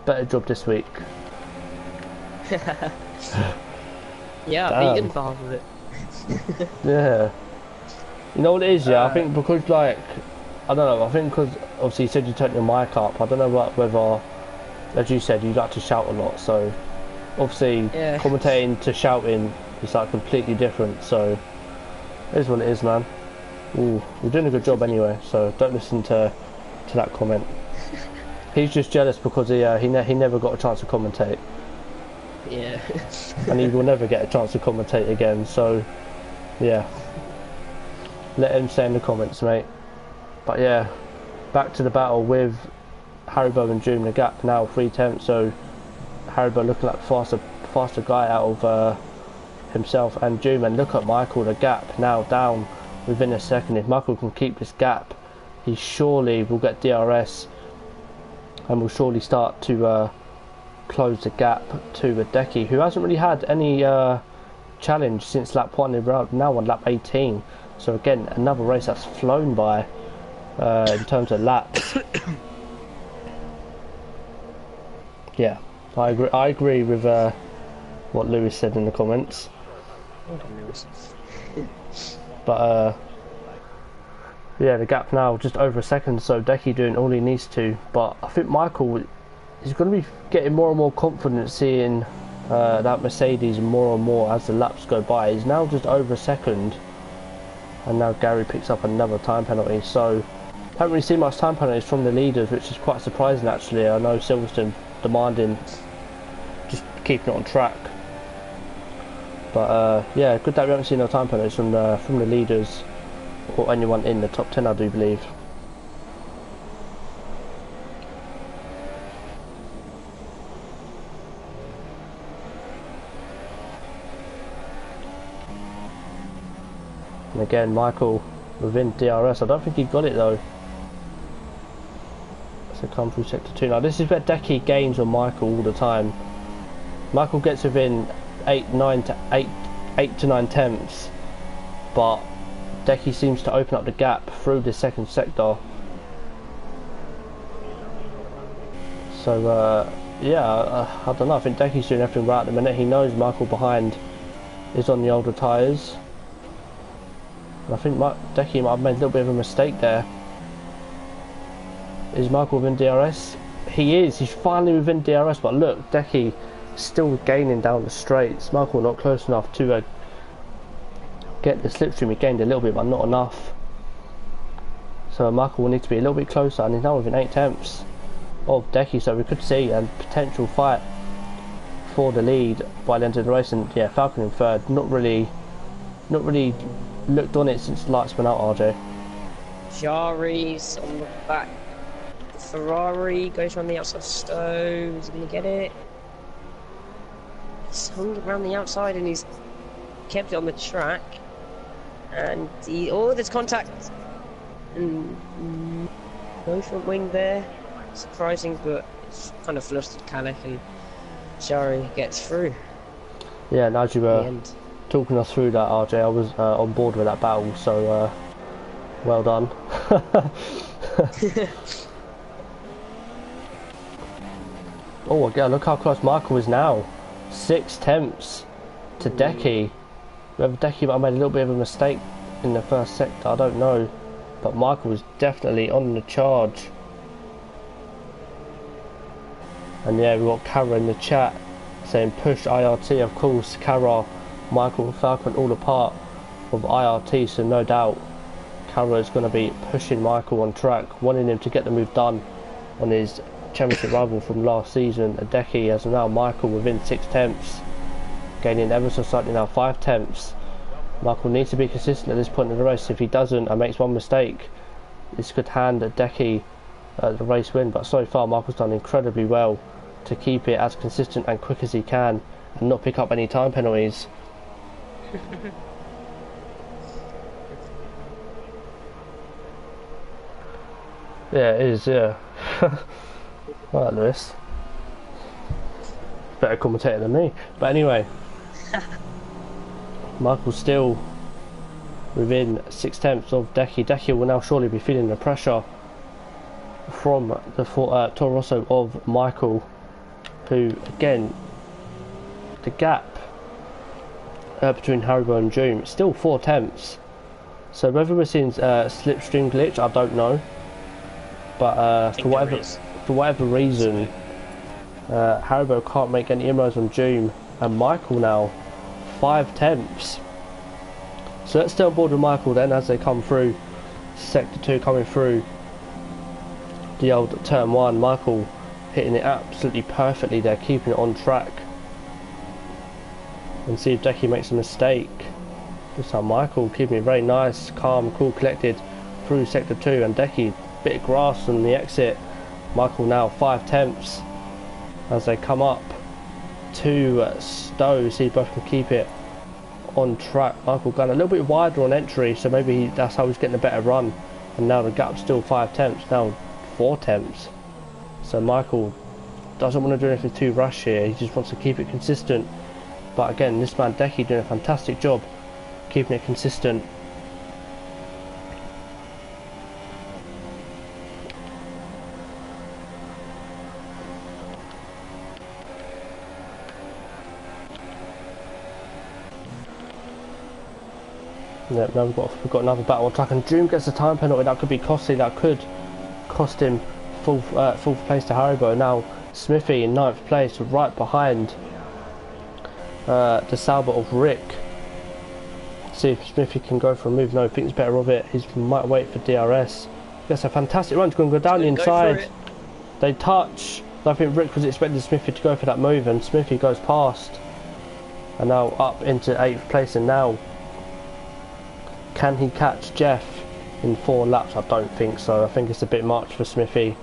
better job this week. Yeah, I've eaten half of it. Yeah. You know what it is, yeah? I think because, like, I don't know, I think because, obviously you said you turned your mic up, I don't know whether, as you said, you like to shout a lot, so, obviously, commentating to shouting is, like, completely different, so, it is what it is, man. Ooh, you're doing a good job anyway, so don't listen to that comment. He's just jealous because he never got a chance to commentate. Yeah. And he will never get a chance to commentate again, so, yeah. Let him say in the comments, mate. But yeah, back to the battle with Haribo and Doom. The gap now 3 tenths, so Haribo looking like the faster guy out of himself and Doom. And look at Michael, the gap now down within a second. If Michael can keep this gap, he surely will get DRS and will surely start to close the gap to Hideki, who hasn't really had any challenge since lap 1. They're now on lap 18. So again, another race that's flown by in terms of laps. Yeah, I agree with what Lewis said in the comments. But yeah, the gap now just over a second, so Hideki doing all he needs to. But I think Michael is going to be getting more and more confident seeing that Mercedes more and more as the laps go by. He's now just over a second. And now Gary picks up another time penalty, so haven't really seen much time penalties from the leaders, which is quite surprising actually. I know Silverstone demanding just keeping it on track, but yeah, good that we haven't seen no time penalties from the leaders or anyone in the top 10, I do believe. And again, Michael within DRS. I don't think he got it though. So come through sector 2. Now this is where Hideki gains on Michael all the time. Michael gets within 8 to 9 tenths, but Hideki seems to open up the gap through the second sector. So yeah, I don't know. I think Hideki's doing everything right at the minute. He knows Michael behind is on the older tyres. I think Hideki might have made a little bit of a mistake there. Is Michael within DRS? He is. He's finally within DRS. But look, Hideki still gaining down the straights. Michael not close enough to get the slipstream. He gained a little bit, but not enough. So Michael will need to be a little bit closer, and he's now within 8 tenths of Hideki. So we could see a potential fight for the lead by the end of the race. And yeah, Falcon in third. Not really looked on it since the lights went out, RJ. Jari's on the back. Ferrari goes around the outside stove. Is he going to get it? He's hung around the outside and he's kept it on the track. And oh, there's contact. And no front wing there. Surprising, but it's kind of flustered Calic, and Jari gets through. Yeah, and as you were talking us through that, RJ, I was on board with that battle, so well done. Oh, again, look how close Michael is now. 6 tenths to Hideki. Whether Hideki might have made a little bit of a mistake in the first sector, I don't know. But Michael was definitely on the charge. And yeah, we've got Kara in the chat saying push IRT. Of course, Kara, Michael and Falcon all a part of IRT, so no doubt Haribo is going to be pushing Michael on track, wanting him to get the move done on his championship rival from last season, Adeki, as now Michael within 6 tenths, gaining ever so slightly now 5 tenths. Michael needs to be consistent at this point in the race. If he doesn't and makes one mistake, this could hand Adeki the race win, but so far Michael's done incredibly well to keep it as consistent and quick as he can and not pick up any time penalties. Yeah, it is, yeah. Alright, Lewis. Better commentator than me. But anyway, Michael's still within 6 tenths of Deki. Deki will now surely be feeling the pressure from the Toro Rosso of Michael, who, again, the gap between Haribo and Doom is still 4 tenths. So whether we're seeing slipstream glitch, I don't know. But for whatever reason, Haribo can't make any inroads on Doom, and Michael now 5 tenths. So let's stay on board with Michael then as they come through sector 2, coming through the old turn 1. Michael hitting it absolutely perfectly there, keeping it on track. And see if Deki makes a mistake. Just how Michael keeping it very nice, calm, cool, collected through sector 2, and Deki bit of grass on the exit. Michael now 5 tenths as they come up to Stowe. See if both can keep it on track. Michael going a little bit wider on entry, so maybe that's how he's getting a better run. And now the gap's still 5 tenths, now 4 tenths. So Michael doesn't want to do anything too rash here. He just wants to keep it consistent. But again, this man Deki doing a fantastic job keeping it consistent. Yep, now we've got another battle on track, and Doom gets a time penalty. That could be costly. That could cost him fourth place to Haribo. Now Smithy in 9th place, right behind the Sauber of Rick. See if Smithy can go for a move. No, thinks better of it. He might wait for DRS. Gets a fantastic run. He's going to go down the inside. They touch. I think Rick was expecting Smithy to go for that move, and Smithy goes past. And now up into 8th place, and now can he catch Jeff in 4 laps? I don't think so. I think it's a bit much for Smithy,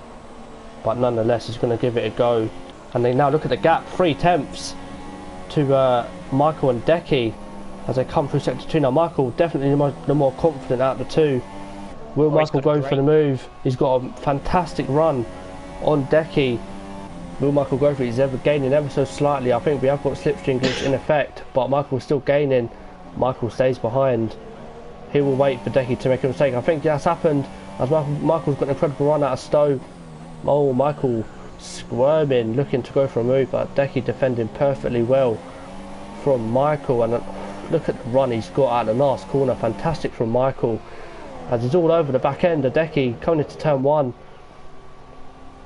but nonetheless he's going to give it a go. And they now look at the gap, 3 tenths to Michael and Deki as they come through sector 2. Now Michael definitely the more confident out of the two. Will Michael go for the move? He's got a fantastic run on Deki. Will Michael go for it? He's gaining ever so slightly. I think we have got slipstream glitch in effect, but Michael's still gaining. Michael stays behind. He will wait for Deki to make a mistake. I think that's happened as Michael's got an incredible run out of Stowe. Oh, Michael squirming, looking to go for a move, but Deki defending perfectly well from Michael. And look at the run he's got out of the last corner. Fantastic from Michael as he's all over the back end of Deki coming into turn 1.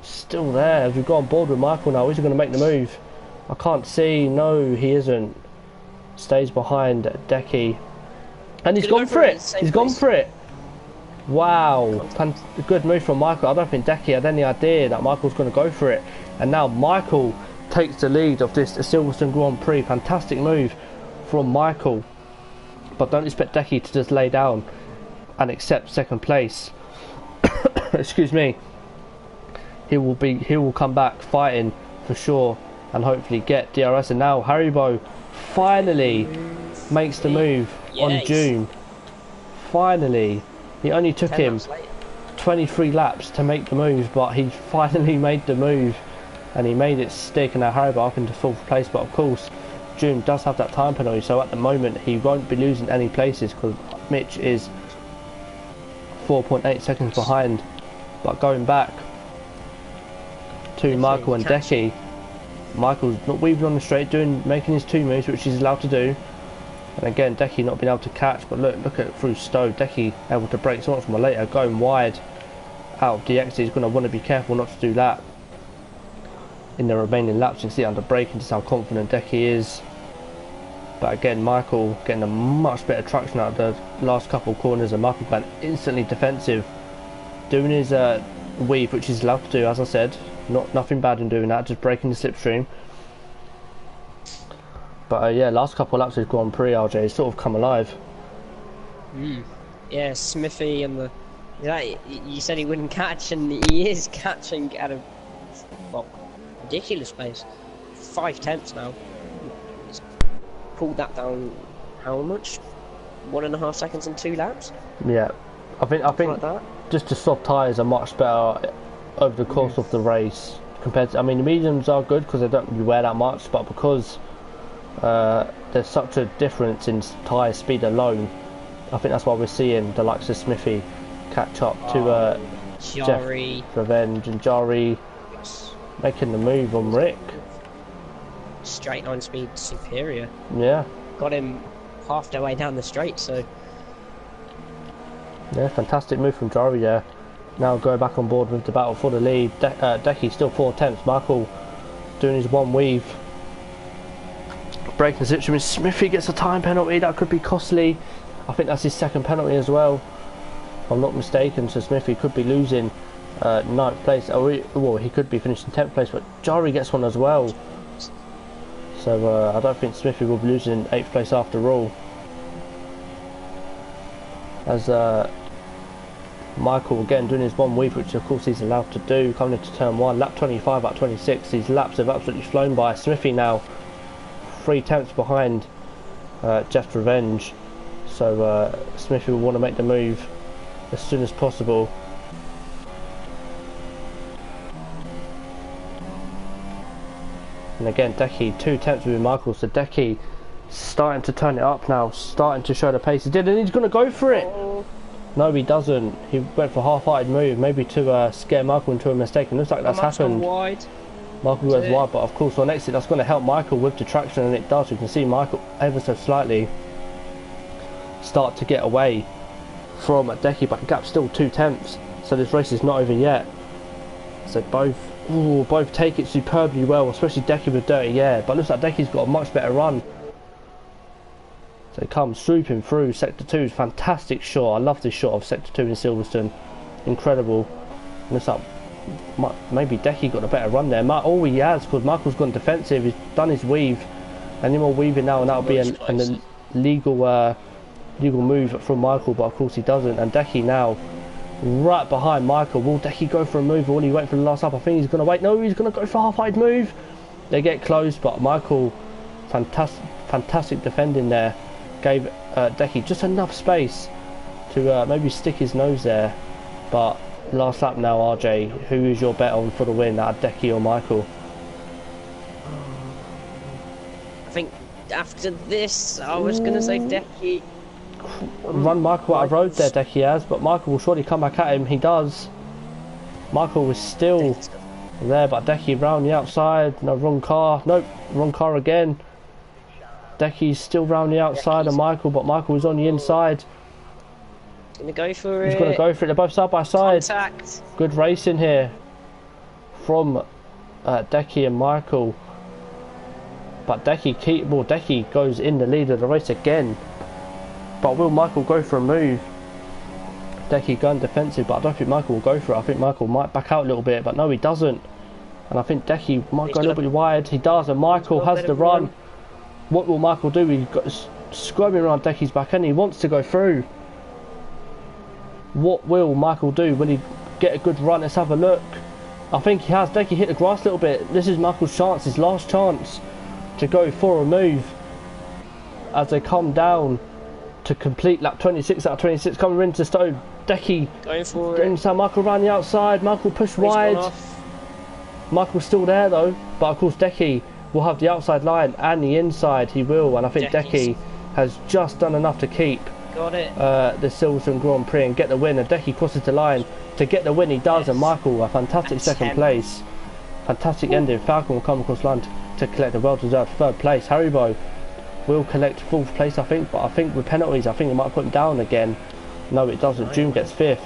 Still there as we've got on board with Michael now. Is he going to make the move? I can't see. No, he isn't. Stays behind Deki. And he's gone for it. He's gone for it. Wow. Good move from Michael. I don't think Deki had any idea that Michael's going to go for it. And now Michael takes the lead of this Silverstone Grand Prix. Fantastic move from Michael. But don't expect Deki to just lay down and accept 2nd place. Excuse me. He will come back fighting for sure and hopefully get DRS. And now Haribo finally makes the move on June. Finally, it only took him 23 laps to make the move, but he finally made the move and he made it stick. And now Haribo up into 4th place, but of course June does have that time penalty, so at the moment he won't be losing any places because Mitch is 4.8 seconds behind. But going back to Michael and Deki, Michael's not weaving on the straight, making his 2 moves, which he's allowed to do. And again, Deki not being able to catch, but look at through Stowe. Deki able to break so much more later, going wide out of the exit. He's going to want to be careful not to do that in the remaining laps. You can see under braking just how confident Deki is. But again, Michael getting a much better traction out of the last couple of corners, and Michael going instantly defensive, doing his weave, which he's allowed to do, as I said. Nothing bad in doing that, just breaking the slipstream. But yeah, last couple of laps of Grand Prix, RJ sort of come alive. Yeah, Smithy and the... Yeah, you said he wouldn't catch, and he is catching at a, well, ridiculous pace. 5 tenths now. He's pulled that down. How much? 1.5 seconds in 2 laps. Yeah, I think like that. Just the soft tyres are much better over the course of the race compared to. I mean, the mediums are good because they don't really wear that much, but because there's such a difference in tyre speed alone, I think that's why we're seeing the likes of Smithy catch up to Jari. Jeff Revenge and Jari making the move on Rick. Straight line speed superior. Yeah. Got him half the way down the straight, so... Yeah, fantastic move from Jari there. Now going back on board with the battle for the lead. Decky still 4 tenths. Michael doing his one weave. Breaking the situation. Smithy gets a time penalty. That could be costly. I think that's his second penalty as well, if I'm not mistaken. So Smithy could be losing 9th place. Well, he could be finishing 10th place, but Jari gets one as well. So I don't think Smithy will be losing 8th place after all. As Michael again doing his one weave, which of course he's allowed to do, coming into turn 1, lap 25 at 26. These laps have absolutely flown by. Smithy now 3 tenths behind Jeff Revenge. So Smithy will want to make the move as soon as possible. And again, Decky 2 tenths with Michael. So Decky starting to turn it up now, starting to show the pace. He did, and he's going to go for it. No, he doesn't. He went for a half-hearted move, maybe to scare Michael into a mistake. And looks like that's happened. Wide. Michael goes wide, but of course on exit that's going to help Michael with the traction, and it does. You can see Michael ever so slightly start to get away from Decky, but the gap's still 2 tenths. So this race is not over yet. So both take it superbly well, especially Decky with dirty air. But looks like Decky's got a much better run. So he comes swooping through Sector 2's fantastic shot. I love this shot of Sector 2 in Silverstone. Incredible. And looks like maybe Decky got a better run there. All he has, because Michael's gone defensive, he's done his weave. Any more weaving now, and that'll be an illegal move from Michael, but of course he doesn't. And Decky now right behind Michael. Will Decky go for a move, or will he wait for the last lap? I think he's going to wait. No, he's going to go for a half-height move. They get close, but Michael, fantastic defending there. Gave Decky just enough space to maybe stick his nose there. But last lap now, RJ, who is your bet on for the win, out of Decky or Michael? I think after this, I was going to say Decky. Run Michael out of road there, Decky has, but Michael will surely come back at him. He does. Michael was still there, but Decky round the outside. No, wrong car. Nope, wrong car again. Decky's still round the outside of Michael, but Michael is on the inside. Gonna go for it. He's going to go for it. They're both side by side. Contact. Good racing here from Decky and Michael. But Decky goes in the lead of the race again. But will Michael go for a move? Decky going defensive, but I don't think Michael will go for it. I think Michael might back out a little bit, but no, he doesn't. And I think Decky might go a little bit wide. He does, and Michael has the run. What will Michael do? He's got scrubbing around Decky's back end. He wants to go through. What will Michael do? Will he get a good run? Let's have a look. I think he has. Decky hit the grass a little bit. This is Michael's chance, his last chance to go for a move as they come down to complete lap 26 out of 26, coming into Stone. Decky going for it. Inside, Michael around the outside. Michael pushed wide. Michael's still there though, but of course Decky will have the outside line and the inside. He will, and I think Decky has just done enough to keep the Silverstone Grand Prix and get the win. And Decky crosses the line to get the win. He does, and Michael a fantastic second place. Fantastic ending. Falcon will come across line to collect a well-deserved 3rd place. Haribo will collect 4th place, I think, but I think with penalties, I think it might put him down again. No, it doesn't. June gets 5th.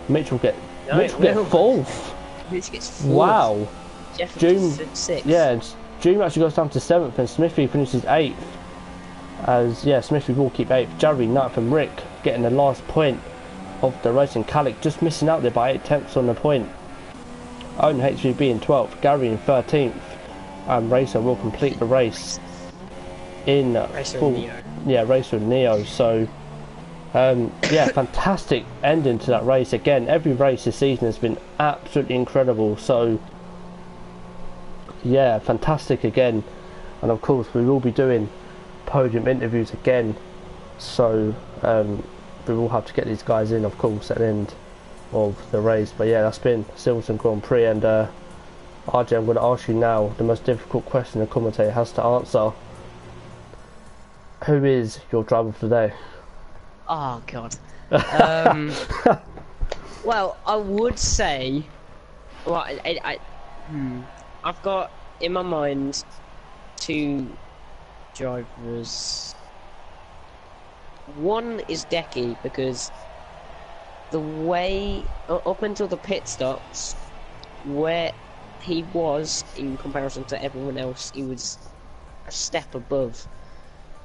Mitch will get 4th. Mitch gets 4th. Wow. Jeff June 6th. Yeah, June actually goes down to 7th, and Smithy finishes 8th. As yeah, Smithy will keep 8th, Jerry 9th, and Rick getting the last point of the race, and Calic just missing out there by 8 tenths on the point. Owen HVB in 12th, Gary in 13th, and Racer will complete the race in full. Yeah, Racer and Neo. So yeah, fantastic ending to that race. Again, every race this season has been absolutely incredible. So yeah, fantastic again. And of course we will be doing podium interviews again, so we will have to get these guys in, of course, at the end of the race. But yeah, that's been Silverstone Grand Prix, and RJ, I'm going to ask you now the most difficult question a commentator has to answer. Who is your driver for the day? Oh god. Well, I would say, well, I've got in my mind 2 drivers. One is Decky, because the way up until the pit stops, where he was in comparison to everyone else, he was a step above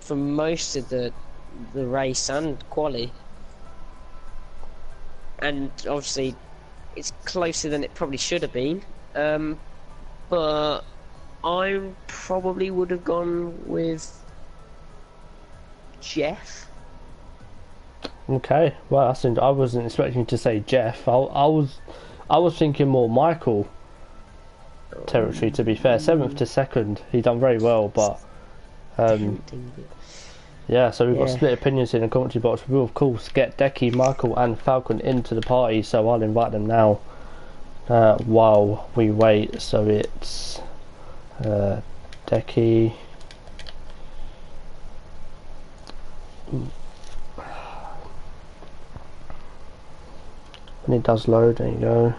for most of the race and quali, and obviously it's closer than it probably should have been, but I probably would have gone with Jeff. Okay, well, I wasn't expecting you to say Jeff. I was thinking more Michael territory, to be fair. 7th to 2nd, he done very well, but yeah, so we've got split opinions in the commentary box. We will of course get Decky, Michael and Falcon into the party, so I'll invite them now while we wait. So it's Decky, when it does load, there you go.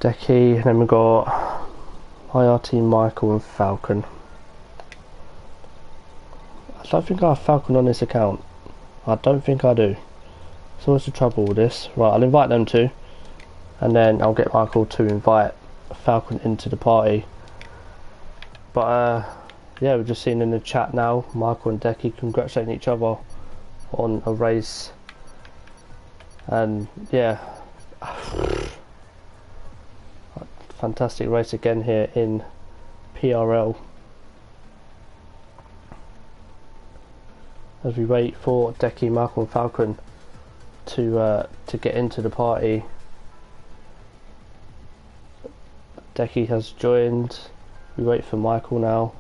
Decky, and then we've got IRT, Michael and Falcon. I don't think I have Falcon on this account. I don't think I do. So what's the trouble with this? Right, I'll invite them too, and then I'll get Michael to invite Falcon into the party. But yeah, we're just seeing in the chat now, Michael and Decky congratulating each other on a race, and yeah, fantastic race again here in PRL. As we wait for Decky, Michael and Falcon to get into the party. Decky has joined. We wait for Michael now.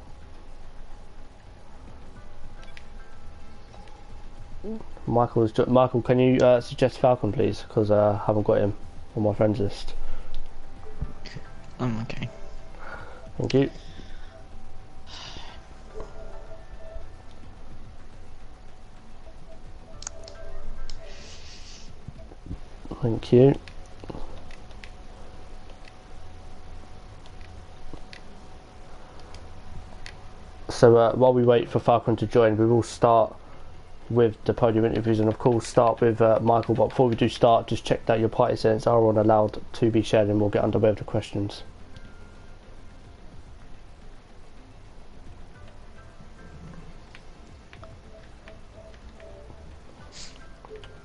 Michael, can you suggest Falcon, please? Because I haven't got him on my friends list. Okay. Thank you. Thank you. So while we wait for Falcon to join, we will start with the podium interviews, and of course start with Michael. But before we do start, just check that your party settings are on allowed to be shared, and we'll get underway with the questions.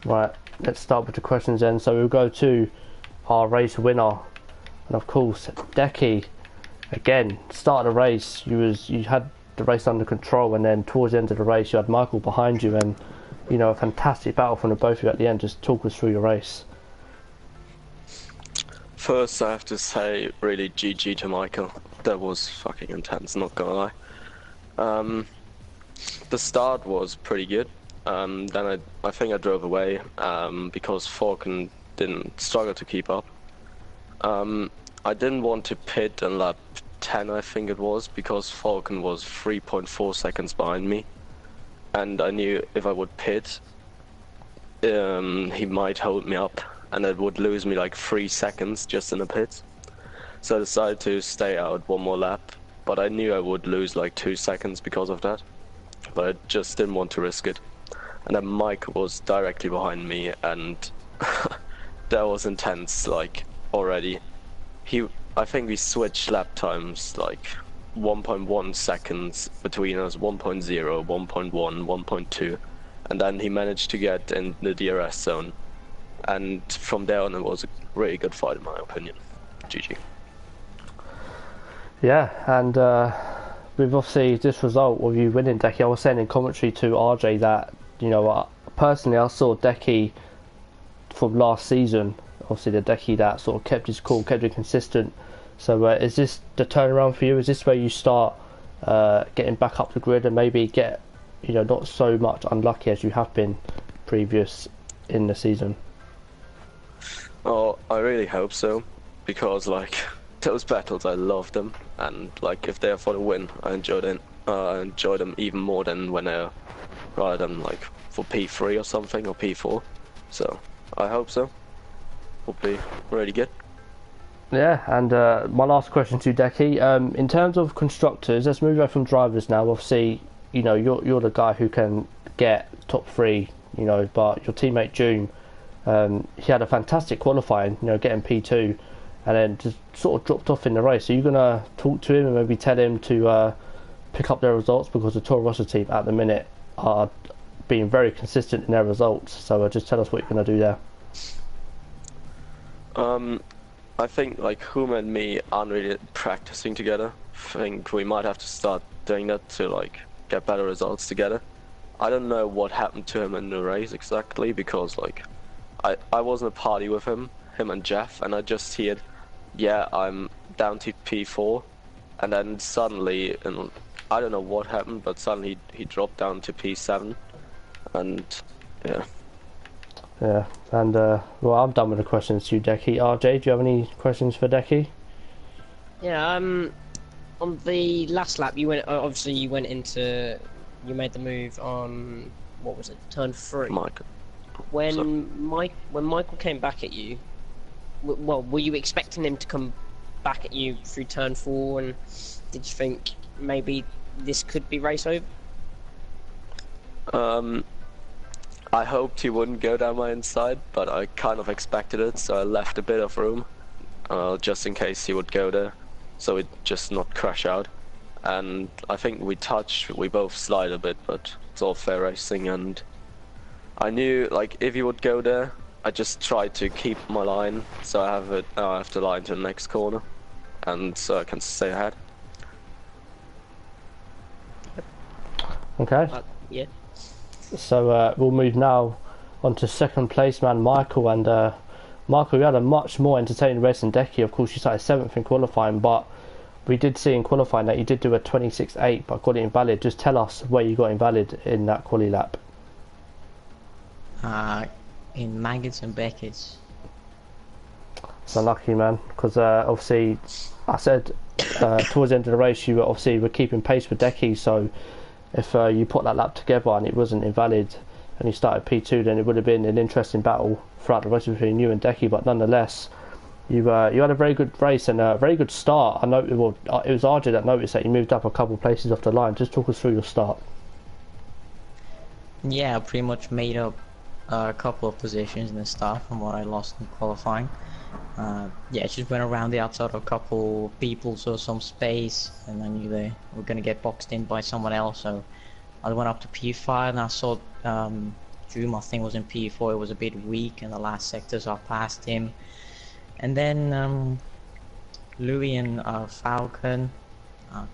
Right, let's start with the questions then. So we'll go to our race winner, and of course Decky. Again, start of the race, you had the race under control, and then towards the end of the race you had Michael behind you, and you know, a fantastic battle from the both of you at the end. Just talk us through your race. First, I have to say, really GG to Michael. That was fucking intense, not gonna lie. The start was pretty good. Then I think I drove away because Falcon didn't struggle to keep up. I didn't want to pit in lap 10, I think it was, because Falcon was 3.4 seconds behind me, and I knew if I would pit, he might hold me up, and it would lose me like 3 seconds just in the pit. So I decided to stay out one more lap, but I knew I would lose like 2 seconds because of that, but I just didn't want to risk it. And then Mike was directly behind me, and that was intense, like, already. I think we switched lap times like 1.1 seconds between us, 1.0, 1.1, 1.2, and then he managed to get in the DRS zone. And from there on, it was a really good fight, in my opinion. GG. Yeah, and with obviously this result of you winning, Decky, I was saying in commentary to RJ that, you know, personally I saw Decky from last season, obviously the Decky that sort of kept his cool, kept it consistent. So is this the turnaround for you? Is this where you start getting back up the grid and maybe get, you know, not so much unlucky as you have been previous in the season? Oh, I really hope so, because like those battles, I love them, and like if they're for the win, I enjoy them even more than when they're rather than like for P3 or something or P4. So I hope so. Would be really good. Yeah, and my last question to Decky, in terms of constructors, let's move away from drivers now. Obviously, you know, you're the guy who can get top 3, you know, but your teammate June, he had a fantastic qualifying, you know, getting P2, and then just sort of dropped off in the race. Are you going to talk to him and maybe tell him to pick up their results, because the Toro Rosso team at the minute are being very consistent in their results, so just tell us what you're going to do there. I think like Huma and me aren't really practicing together. I think we might have to start doing that to like get better results together. I don't know what happened to him in the race exactly, because like I wasn't a party with him and Jeff, and I just heard, yeah, I'm down to P4, and then suddenly, and I don't know what happened, but suddenly he dropped down to P7, and yeah. Yeah, and well, I'm done with the questions to you, Decky. RJ, do you have any questions for Decky? Yeah, on the last lap, you went. Obviously, you went into. You made the move on. What was it? Turn 3. Michael. When Michael came back at you, well, were you expecting him to come back at you through turn 4? And did you think maybe this could be race over? I hoped he wouldn't go down my inside, but I kind of expected it, so I left a bit of room, just in case he would go there, so it just not crash out. And I think we both slide a bit, but it's all fair racing, and I knew like if he would go there, I just tried to keep my line, so I have the line to the next corner, and so I can stay ahead. Okay. Yeah. So we'll move now on to second place man Michael, and Michael, you had a much more entertaining race than Decky. Of course, you started 7th in qualifying, but we did see in qualifying that you did do a 26.8 but got it invalid. Just tell us where you got invalid in that quali lap. In Maggots and Beckett's. It's unlucky, man, because obviously I said towards the end of the race you were keeping pace with Decky, so if you put that lap together and it wasn't invalid and you started P2, then it would have been an interesting battle throughout the race between you and Decky. But nonetheless, you had a very good race and a very good start. I know it was RJ that noticed that you moved up a couple of places off the line. Just talk us through your start. Yeah, I pretty much made up a couple of positions in the start from what I lost in qualifying. Yeah, just went around the outside of a couple people, saw some space, and I knew they were going to get boxed in by someone else, so I went up to P5 and I saw Doom, I think, was in P4. It was a bit weak in the last sector, so I passed him. And then Louis and Falcon, I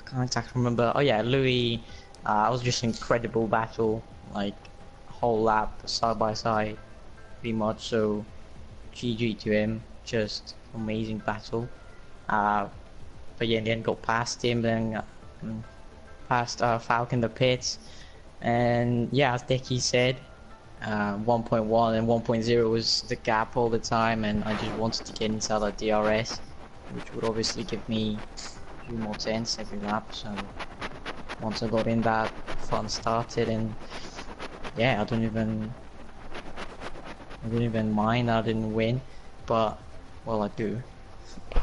can't exactly remember. Oh yeah, Louis, I was just incredible battle, like whole lap side by side pretty much, so GG to him, just amazing battle. But yeah, in the end got past him, then past Falcon the pits, and yeah, as Decky said, 1.1 and 1.0 was the gap all the time, and I just wanted to get inside that DRS, which would obviously give me a few more tenths every lap. So once I got in, that fun started, and yeah, I don't even mind I didn't win, but well, I do.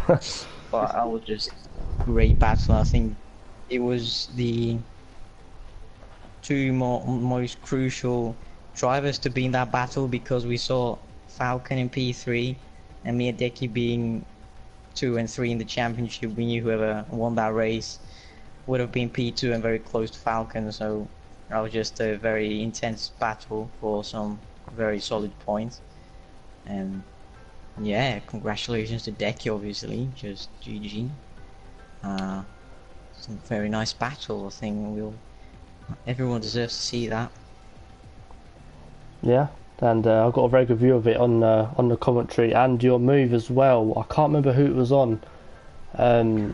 But I was just great battle. I think it was the two most crucial drivers to be in that battle, because we saw Falcon in P3 and me and Decky being 2 and 3 in the championship, we knew whoever won that race would have been P2 and very close to Falcon, so that was just a very intense battle for some very solid points. And yeah, congratulations to Decky, obviously, just GG. Some very nice battle. I think everyone deserves to see that. Yeah, and I got a very good view of it on the commentary and your move as well. I can't remember who it was on. Who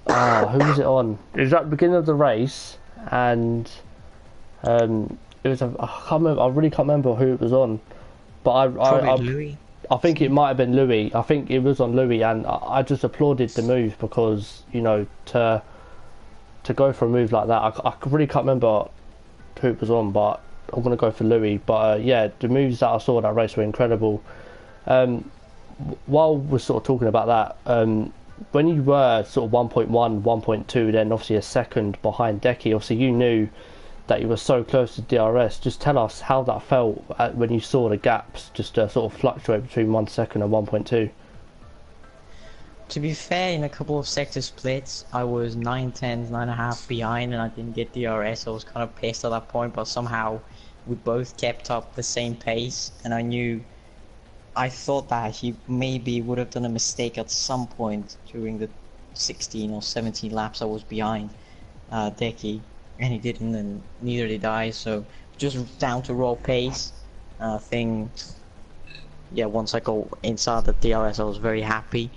was it on? It was at the beginning of the race, and it was I can't remember. I really can't remember who it was on, but Probably Louis. I think it might have been Louis. I think it was on Louis, and I just applauded the move because to go for a move like that, I really can't remember who it was on, but I'm gonna go for Louis. But yeah, the moves that I saw in that race were incredible. While we're sort of talking about that, when you were sort of 1.1, 1.2, then obviously a second behind Decky, obviously you knew that you were so close to DRS. Just tell us how that felt when you saw the gaps just sort of fluctuate between 1 second and 1.2. To be fair, in a couple of sector splits, I was 9/10, 9.5 behind, and I didn't get DRS. I was kind of pissed at that point, but somehow we both kept up the same pace, and I thought that he maybe would have done a mistake at some point during the 16 or 17 laps I was behind Decky, and he didn't, and neither did I. So just down to raw pace. I think, yeah, once I got inside the DRS, I was very happy.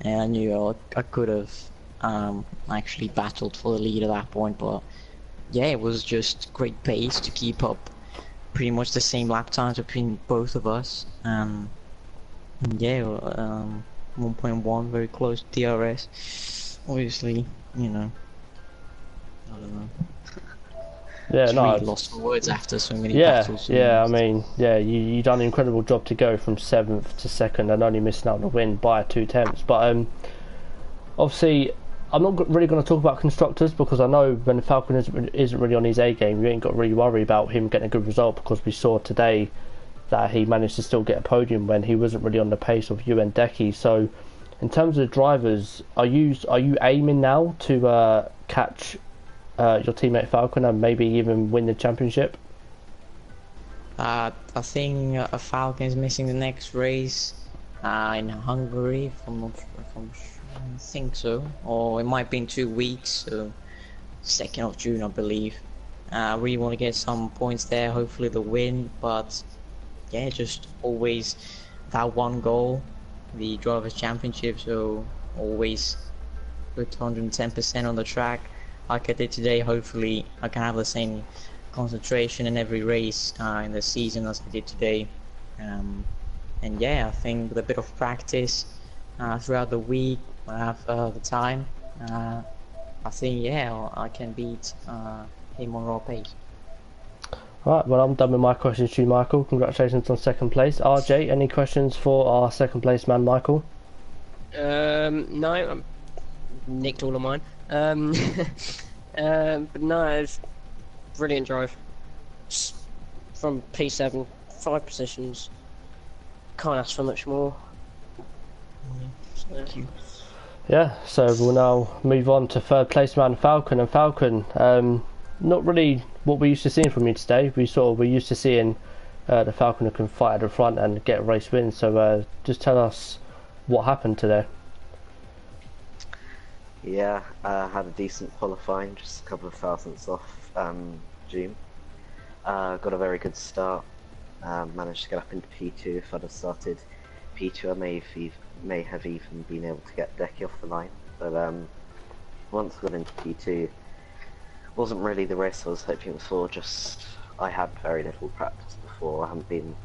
And I knew I could have actually battled for the lead at that point, but yeah, it was just great pace to keep up pretty much the same lap times between both of us. Yeah, 1.1, very close to DRS. Obviously, I don't know. Yeah, Just no, really lost for words after so many yeah, battles. yeah. I mean, yeah, you done an incredible job to go from 7th to 2nd and only missing out on the win by 2 tenths. But obviously, I'm not really going to talk about constructors because I know when Falcon isn't really on his A game, you ain't got to really worry about him getting a good result because we saw today that he managed to still get a podium when he wasn't really on the pace of you and Decky. So, in terms of the drivers, are you aiming now to catch your teammate Falcon and maybe even win the championship? I think Falcon is missing the next race in Hungary, if I'm not sure, I think so, or it might be in 2 weeks, so 2nd of June I believe. I really want to get some points there, hopefully the win, but yeah, just always that one goal, the Drivers' Championship, so always put 110% on the track like I did today. Hopefully I can have the same concentration in every race in the season as I did today. And yeah, I think with a bit of practice throughout the week, when I have the time, I think, yeah, I can beat him on raw pace. Alright, well, I'm done with my questions to you, Michael. Congratulations on 2nd place. RJ, any questions for our 2nd place man, Michael? No, I nicked all of mine. But no, it's brilliant drive. From P7, 5 positions. Can't ask for much more. Thank you. Yeah, so we'll now move on to 3rd place man, Falcon. And Falcon, not really what we're used to seeing from you today. We're used to seeing the Falcon who can fight at the front and get race wins. So just tell us what happened today. Yeah, had a decent qualifying, just a couple of thousandths off June. Got a very good start. Managed to get up into P2. If I'd have started P2, I may have even been able to get Decky off the line. But once I got into P2, wasn't really the race I was hoping for. Just I had very little practice before. I haven't been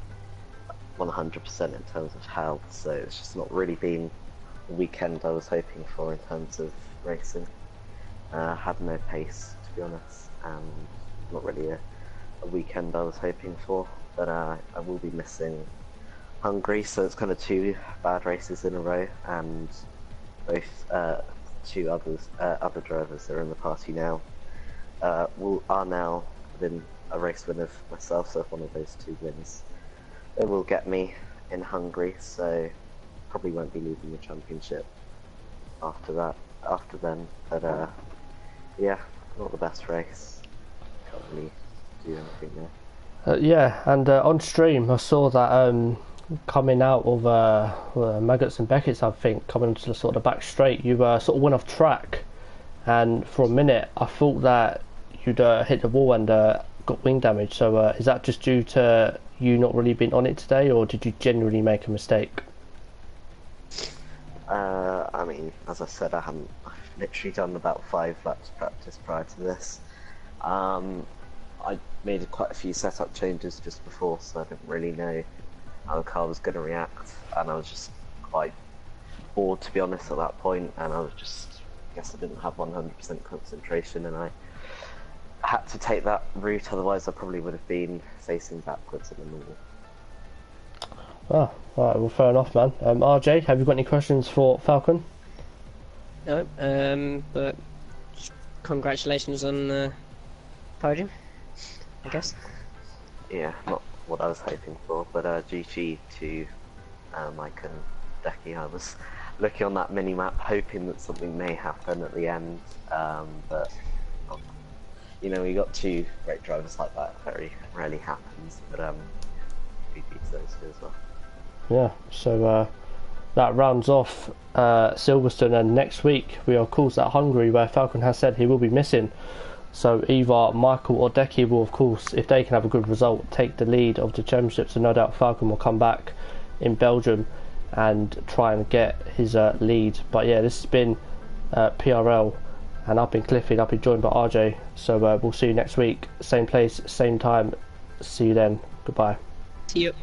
100% in terms of health, so it's just not really been the weekend I was hoping for in terms of racing. Had no pace, to be honest, and not really a weekend I was hoping for. But I will be missing Hungary, so it's kind of 2 bad races in a row, and both 2 other drivers that are in the party now are now within a race win of myself. So if one of those 2 wins, it will get me in Hungary. So probably won't be leading the championship after that. After then, but yeah, not the best race. Can't really do anything there. Yeah, and on stream I saw that coming out of Maggots and Beckett's, I think, coming to the sort of back straight, you sort of went off track, and for a minute I thought that you'd hit the wall and got wing damage. So is that just due to you not really being on it today, or did you genuinely make a mistake? I mean, as I said, I've literally done about 5 laps practice prior to this. I made quite a few setup changes just before, so I didn't really know how the car was going to react, and I was just quite bored, to be honest, at that point, and I guess I didn't have 100% concentration, and I had to take that route, otherwise I probably would have been facing backwards in the normal. Oh, alright, well, fair enough, man. RJ, have you got any questions for Falcon? No, but congratulations on the podium, I guess. Yeah, not what I was hoping for, but GG to Mike and Decky. I was looking on that mini-map hoping that something may happen at the end, but you know, we got 2 great drivers like that. It very rarely happens, but we beat those 2 as well. Yeah, so that rounds off Silverstone, and next week we are of course at Hungary, where Falcon has said he will be missing. So either Michael or Decky will, of course, if they can have a good result, take the lead of the championship. So no doubt Falcon will come back in Belgium and try and get his lead. But yeah, this has been PRL, and I've been Clifford. I've been joined by RJ. So we'll see you next week, same place, same time. See you then. Goodbye. See you.